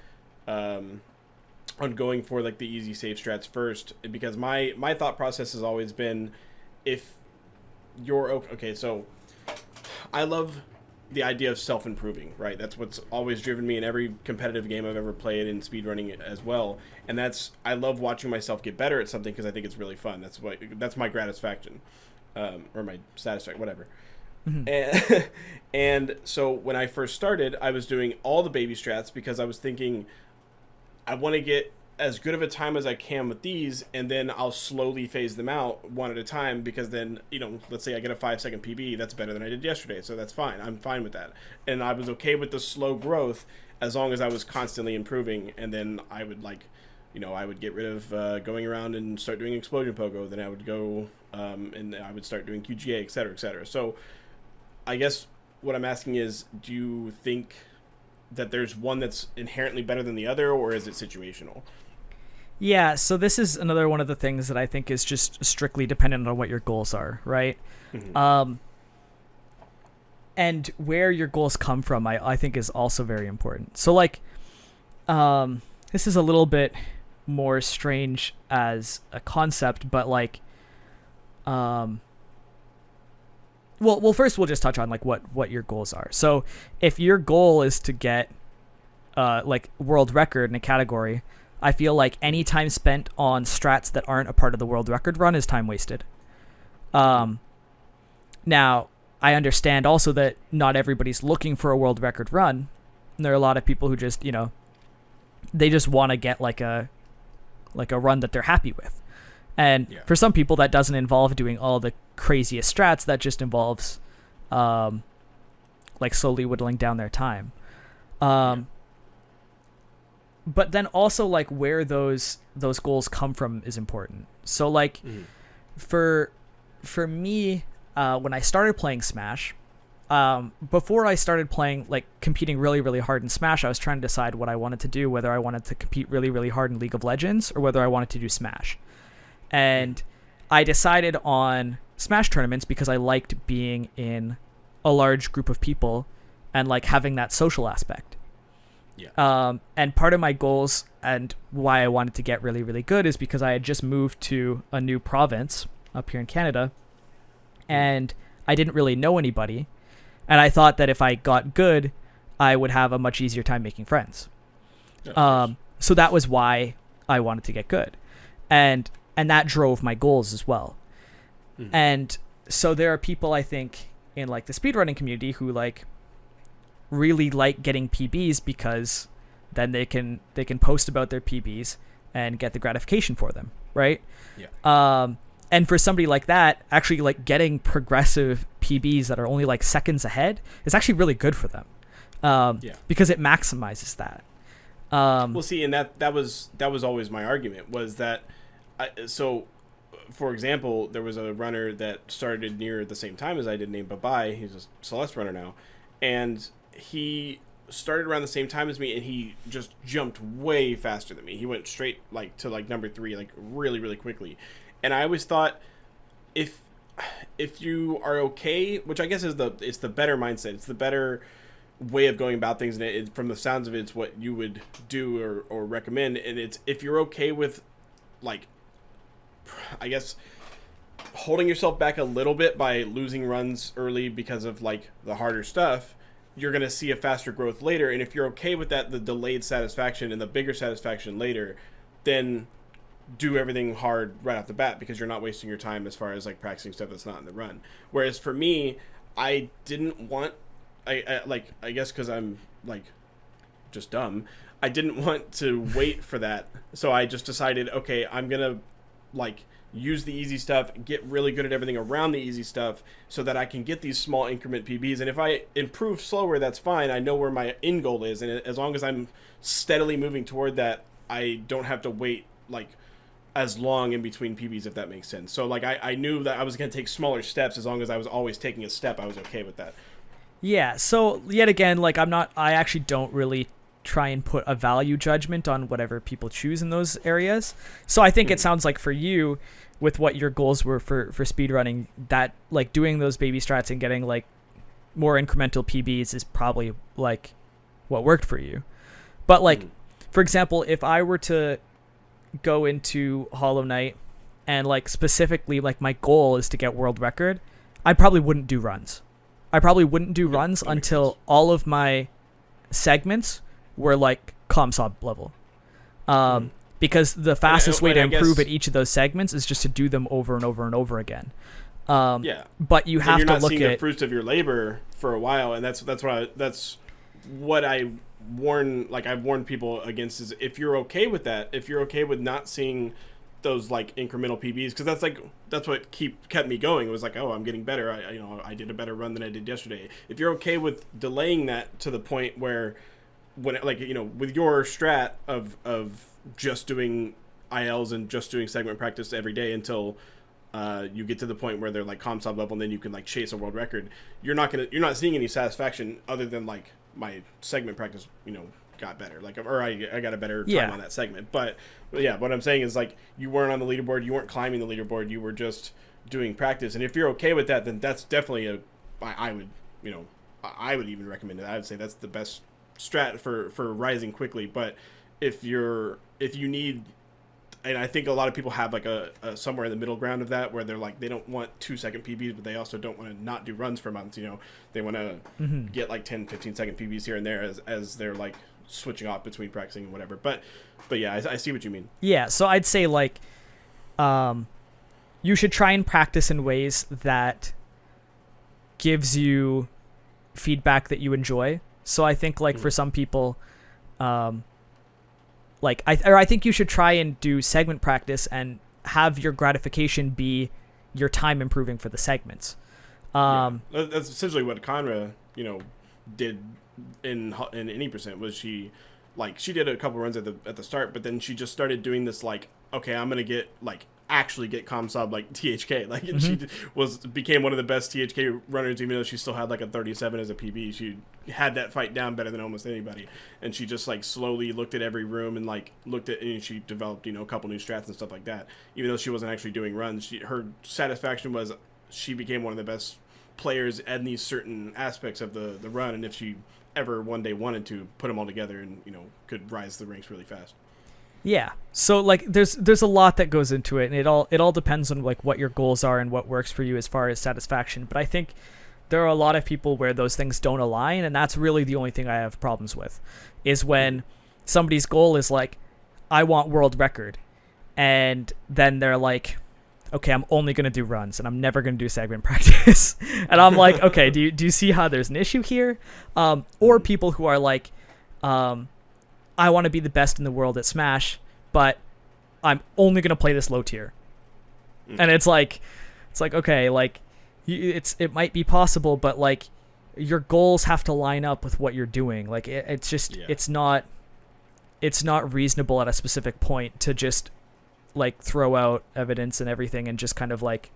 going for like the easy safe strats first, because my thought process has always been, if you're okay, so I love the idea of self-improving, right? That's what's always driven me in every competitive game I've ever played, in speedrunning as well. And I love watching myself get better at something, because I think it's really fun. That's my gratification, or my satisfaction, whatever. Mm-hmm. And so when I first started, I was doing all the baby strats because I was thinking, I want to get as good of a time as I can with these, and then I'll slowly phase them out one at a time, because then, let's say I get a 5-second PB, that's better than I did yesterday, so that's fine. I'm fine with that. And I was okay with the slow growth as long as I was constantly improving, and then I would I would get rid of going around and start doing explosion pogo, then I would go and I would start doing QGA, et cetera, et cetera. So I guess what I'm asking is, do you think that there's one that's inherently better than the other, or is it situational? Yeah, so this is another one of the things that I think is just strictly dependent on what your goals are, right? Mm-hmm. And where your goals come from, I think is also very important. So like, this is a little bit more strange as a concept, but like, well, first we'll just touch on like what your goals are. So if your goal is to get like world record in a category, I feel like any time spent on strats that aren't a part of the world record run is time wasted. Now, I understand also that not everybody's looking for a world record run. And there are a lot of people who just, they just want to get like a run that they're happy with. And for some people, that doesn't involve doing all the craziest strats. That just involves like slowly whittling down their time. But then also like where those goals come from is important. So like for me, when I started playing Smash, before I started playing, like competing really, really hard in Smash, I was trying to decide what I wanted to do, whether I wanted to compete really, really hard in League of Legends or whether I wanted to do Smash. And I decided on Smash tournaments because I liked being in a large group of people and like having that social aspect. Yeah. And part of my goals and why I wanted to get really, really good is because I had just moved to a new province up here in Canada, and I didn't really know anybody. And I thought that if I got good, I would have a much easier time making friends. So that was why I wanted to get good. And that drove my goals as well. And so there are people, I think, in like the speedrunning community who like really like getting PBs, because then they can post about their PBs and get the gratification for them, right? Yeah. And for somebody like that, actually like getting progressive PBs that are only like seconds ahead is actually really good for them, because it maximizes that. Well, see, and that was always my argument, was that so for example, there was a runner that started near the same time as I did, named Babai. He's a Celeste runner now, and he started around the same time as me, and he just jumped way faster than me. He went straight like to like number 3 like really, really quickly. And I always thought, if you are okay, which I guess is it's the better mindset, it's the better way of going about things, and from the sounds of it, it's what you would do or recommend. And it's, if you're okay with, like, I guess, holding yourself back a little bit by losing runs early because of like the harder stuff, you're going to see a faster growth later. And if you're okay with that, the delayed satisfaction and the bigger satisfaction later, then do everything hard right off the bat, because you're not wasting your time as far as like practicing stuff that's not in the run. Whereas for me, I didn't want, I guess because I'm like just dumb, I didn't want to wait for that. So I just decided, okay, I'm going to like use the easy stuff, get really good at everything around the easy stuff so that I can get these small increment PBs. And if I improve slower, that's fine. I know where my end goal is. And as long as I'm steadily moving toward that, I don't have to wait like as long in between PBs, if that makes sense. So like I knew that I was going to take smaller steps. As long as I was always taking a step, I was okay with that. Yeah. So yet again, like I actually don't really try and put a value judgment on whatever people choose in those areas. So I think it sounds like for you, with what your goals were for speedrunning, that like doing those baby strats and getting like more incremental PBs is probably like what worked for you. But like, for example, if I were to go into Hollow Knight and like specifically like my goal is to get world record, I probably wouldn't do runs. I probably wouldn't do runs until all of my segments were like ComSob level. Because the fastest way to improve at each of those segments is just to do them over and over and over again. But you have to look at... You're not seeing the fruits of your labor for a while, and that's what I warn, like I've warned people against, is if you're okay with that, if you're okay with not seeing those like incremental PBs, because that's what kept me going. It was like, oh, I'm getting better. I did a better run than I did yesterday. If you're okay with delaying that to the point where, when like with your strat of just doing ILs and just doing segment practice every day until you get to the point where they're like ComSob level, and then you can like chase a world record, you're not seeing any satisfaction other than like my segment practice got better, like, or I got a better time on that segment. But yeah, what I'm saying is like you weren't on the leaderboard, you weren't climbing the leaderboard, you were just doing practice. And if you're okay with that, then that's definitely I would even recommend it. I would say that's the best strat for rising quickly. But if you need, and I think a lot of people have like a somewhere in the middle ground of that, where they're like, they don't want 2-second PBs, but they also don't want to not do runs for months. They want to get like 10-15 second PBs here and there as they're like switching off between practicing and whatever. But yeah, I see what you mean. Yeah, so I'd say like you should try and practice in ways that gives you feedback that you enjoy. So I think like for some people, like I think you should try and do segment practice and have your gratification be your time improving for the segments. That's essentially what Conra, did in any percent. Was she did a couple runs at the start, but then she just started doing this like, okay, I'm gonna get like actually get ComSob like THK, like, and she became one of the best THK runners, even though she still had like a 37 as a PB. She had that fight down better than almost anybody, and she just like slowly looked at every room and like and she developed a couple new strats and stuff like that. Even though she wasn't actually doing runs, her satisfaction was she became one of the best players in these certain aspects of the run, and if she ever one day wanted to put them all together and could rise the ranks really fast. Yeah. So like there's a lot that goes into it, and it all depends on like what your goals are and what works for you as far as satisfaction. But I think there are a lot of people where those things don't align, and that's really the only thing I have problems with, is when somebody's goal is like, I want world record, and then they're like, okay, I'm only going to do runs and I'm never going to do segment practice. And I'm like, okay, do you see how there's an issue here? Or people who are like, I want to be the best in the world at Smash, but I'm only going to play this low tier. And it's like, okay, like it might be possible, but like your goals have to line up with what you're doing. Like it's just, it's not reasonable at a specific point to just like throw out evidence and everything and just kind of like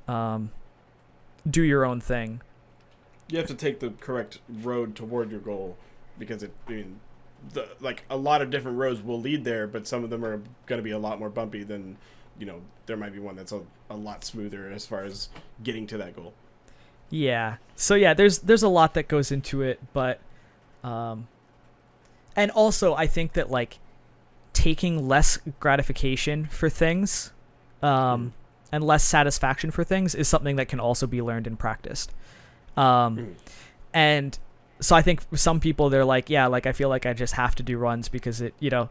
do your own thing. You have to take the correct road toward your goal, because like a lot of different roads will lead there, but some of them are going to be a lot more bumpy than there might be one that's a lot smoother as far as getting to that goal. Yeah. So yeah, there's a lot that goes into it, but and also I think that like taking less gratification for things and less satisfaction for things is something that can also be learned and practiced. And so I think some people, they're like, yeah, like I feel like I just have to do runs because it, you know,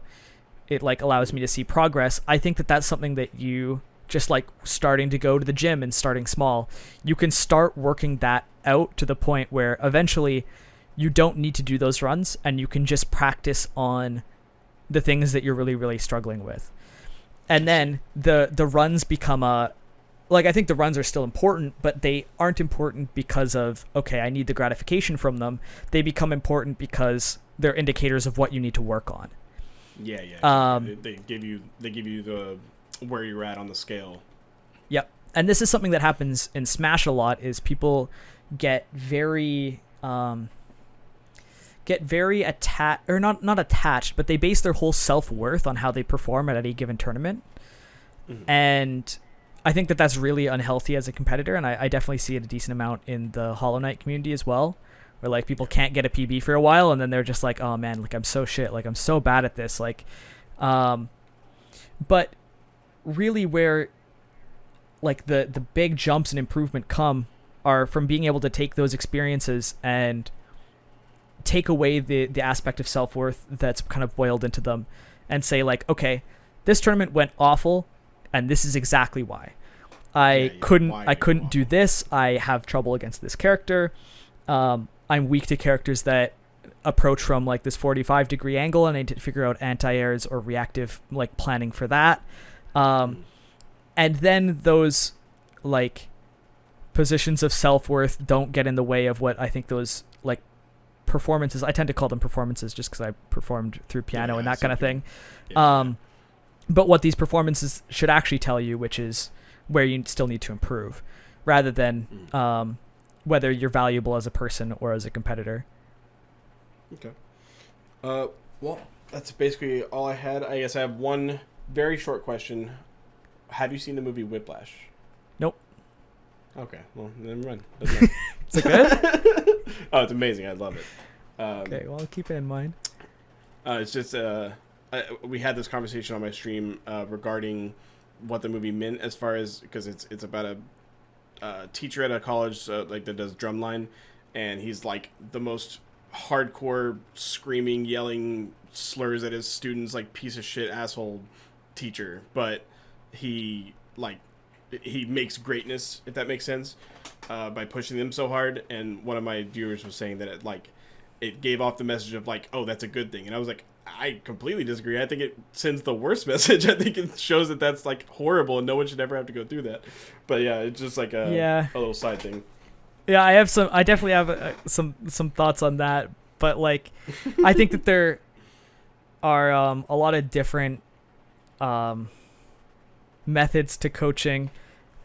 it like allows me to see progress. I think that that's something that you just like starting to go to the gym and starting small, you can start working that out to the point where eventually you don't need to do those runs and you can just practice on the things that you're really, really struggling with. And then the runs become like, I think the runs are still important, but they aren't important because of, okay, I need the gratification from them. They become important because they're indicators of what you need to work on. Yeah. They give you the where you're at on the scale. Yep. And this is something that happens in Smash a lot, is people get very attached, or not attached, but they base their whole self-worth on how they perform at any given tournament. And I think that that's really unhealthy as a competitor, and I definitely see it a decent amount in the Hollow Knight community as well, where like people can't get a PB for a while and then they're just like, oh man, like I'm so shit, like I'm so bad at this, like but really where like the big jumps and improvement come are from being able to take those experiences and take away the aspect of self-worth that's kind of boiled into them and say like, okay, this tournament went awful and this is exactly why. I couldn't do this. I have trouble against this character. I'm weak to characters that approach from like this 45-degree angle, and I need to figure out anti-airs or reactive like planning for that. And then those like positions of self-worth don't get in the way of what I think those like performances, I tend to call them performances just because I performed through piano and that kind of thing. But what these performances should actually tell you, which is where you still need to improve, rather than whether you're valuable as a person or as a competitor. Okay. Well, that's basically all I had. I guess I have one very short question. Have you seen the movie Whiplash? Nope. Okay, well, never mind. Is it good? Oh, it's amazing. I love it. Okay, well, I'll keep it in mind. It's just, we had this conversation on my stream regarding what the movie meant, as far as, because it's about a teacher at a college like that does drumline, and he's like the most hardcore screaming, yelling slurs at his students, like piece of shit asshole teacher, but he makes greatness, if that makes sense, by pushing them so hard. And one of my viewers was saying that it gave off the message of like, oh, that's a good thing. And I was like, I completely disagree. I think it sends the worst message. I think it shows that that's like horrible and no one should ever have to go through that. But yeah, it's just like a little side thing. Yeah, I definitely have some thoughts on that. But like, I think that there are a lot of different methods to coaching,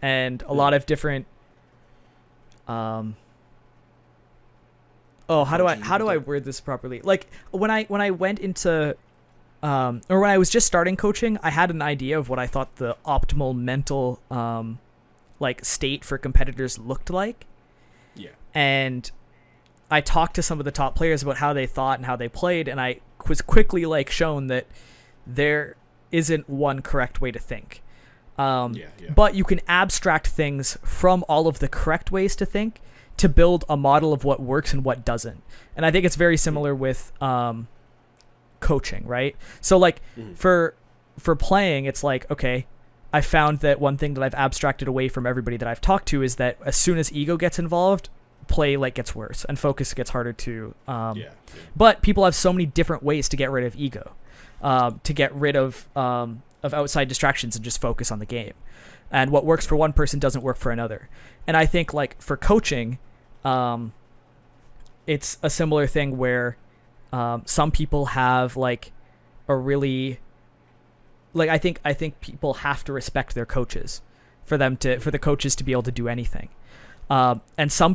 and a lot of different how do I word this properly? Like when I went into or when I was just starting coaching, I had an idea of what I thought the optimal mental like state for competitors looked like. Yeah. And I talked to some of the top players about how they thought and how they played, and I was quickly like shown that there isn't one correct way to think. But you can abstract things from all of the correct ways to think to build a model of what works and what doesn't. And I think it's very similar with coaching, right? So like for playing, it's like, okay, I found that one thing that I've abstracted away from everybody that I've talked to is that as soon as ego gets involved, play like gets worse and focus gets harder to but people have so many different ways to get rid of ego, to get rid of outside distractions and just focus on the game. And what works for one person doesn't work for another. And I think like for coaching, it's a similar thing where some people have like a really like I think people have to respect their coaches for the coaches to be able to do anything. And some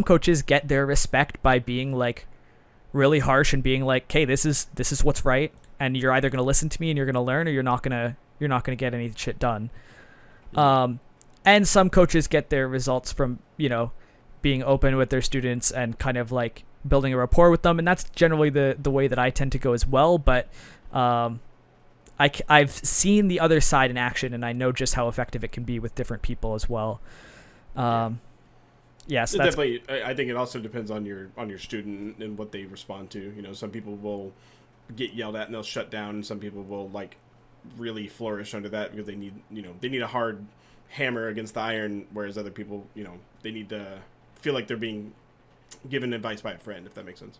coaches get their respect by being like really harsh and being like, "Hey, this is what's right, and you're either going to listen to me and you're going to learn, or you're not going to get any shit done." And some coaches get their results from, being open with their students and kind of like building a rapport with them. And that's generally the way that I tend to go as well. But I I've seen the other side in action, and I know just how effective it can be with different people as well. Yes, that's definitely. I think it also depends on your student and what they respond to. You know, some people will get yelled at and they'll shut down, and some people will like really flourish under that because they need a hard hammer against the iron, whereas other people, they need to feel like they're being given advice by a friend, if that makes sense.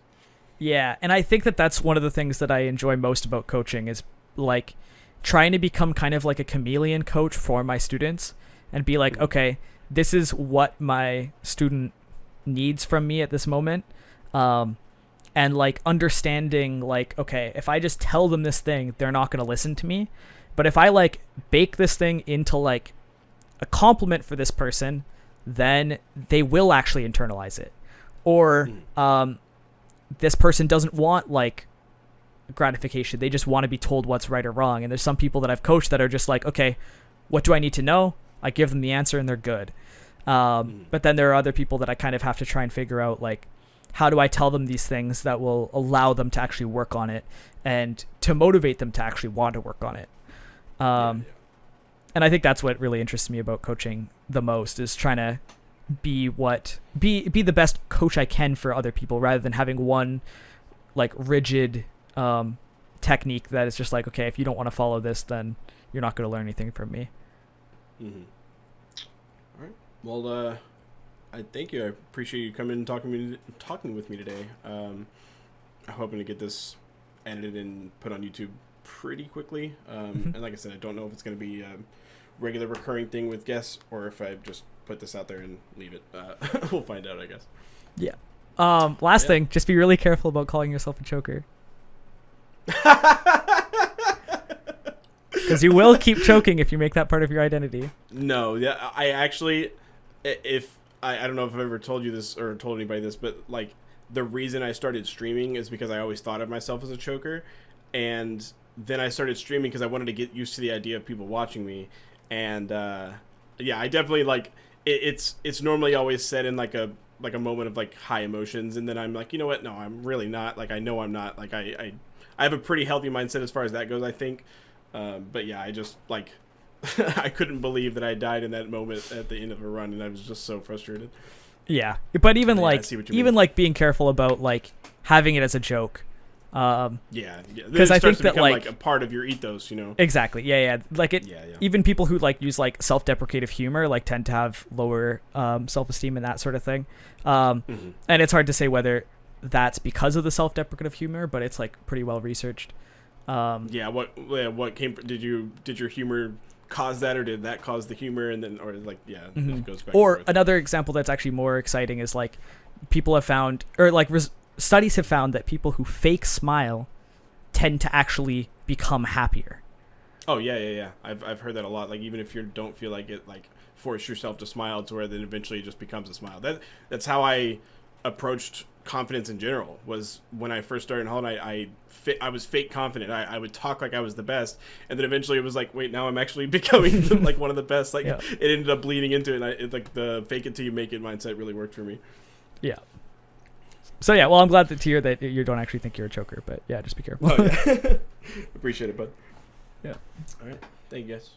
Yeah, and I think that that's one of the things that I enjoy most about coaching is like trying to become kind of like a chameleon coach for my students and be like, okay, this is what my student needs from me at this moment. And like understanding like, okay, if I just tell them this thing, they're not going to listen to me. But if I like bake this thing into like a compliment for this person, then they will actually internalize it. Or this person doesn't want like gratification. They just want to be told what's right or wrong. And there's some people that I've coached that are just like, okay, what do I need to know? I give them the answer and they're good. But then there are other people that I kind of have to try and figure out like, how do I tell them these things that will allow them to actually work on it and to motivate them to actually want to work on it. And I think that's what really interests me about coaching the most is trying to be the best coach I can for other people rather than having one like rigid technique that is just like, okay, if you don't want to follow this, then you're not going to learn anything from me. Mm-hmm. All right. Well, I thank you. I appreciate you coming and talking with me today. I'm hoping to get this edited and put on YouTube pretty quickly. And like I said, I don't know if it's going to be a regular recurring thing with guests or if I just put this out there and leave it. We'll find out, I guess. Yeah. Last thing, just be really careful about calling yourself a choker. Because you will keep choking if you make that part of your identity. No, yeah, I actually, I don't know if I've ever told you this or told anybody this, but like the reason I started streaming is because I always thought of myself as a choker, and then I started streaming because I wanted to get used to the idea of people watching me, and yeah, I definitely like it's normally always said in like a moment of like high emotions, and then I'm like, you know what? No, I'm really not. Like I know I'm not. Like I have a pretty healthy mindset as far as that goes, I think. But yeah, I just like. I couldn't believe that I died in that moment at the end of a run, and I was just so frustrated. Yeah, but even yeah, like being careful about like having it as a joke. Yeah, because I think that like a part of your ethos, Exactly. Yeah. Like it. Yeah. Even people who like use like self-deprecative humor like tend to have lower self-esteem and that sort of thing. And it's hard to say whether that's because of the self-deprecative humor, but it's like pretty well researched. What came? Did your humor cause that, or did that cause the humor, and then, or like, it goes back. Or another example that's actually more exciting is like people have found, or like studies have found that people who fake smile tend to actually become happier. Oh yeah. I've heard that a lot. Like even if you don't feel like it, like force yourself to smile to where then eventually it just becomes a smile. That's how I approached confidence in general. Was when I first started in Holland, I was fake confident. I would talk like I was the best, and then eventually it was like, wait, now I'm actually becoming like one of the best. Like it ended up bleeding into it, and it like the fake it till you make it mindset really worked for me. Yeah. So yeah, well, I'm glad to hear that you don't actually think you're a choker, but yeah, just be careful. Oh, yeah. Appreciate it, bud. Yeah. All right. Thank you, guys.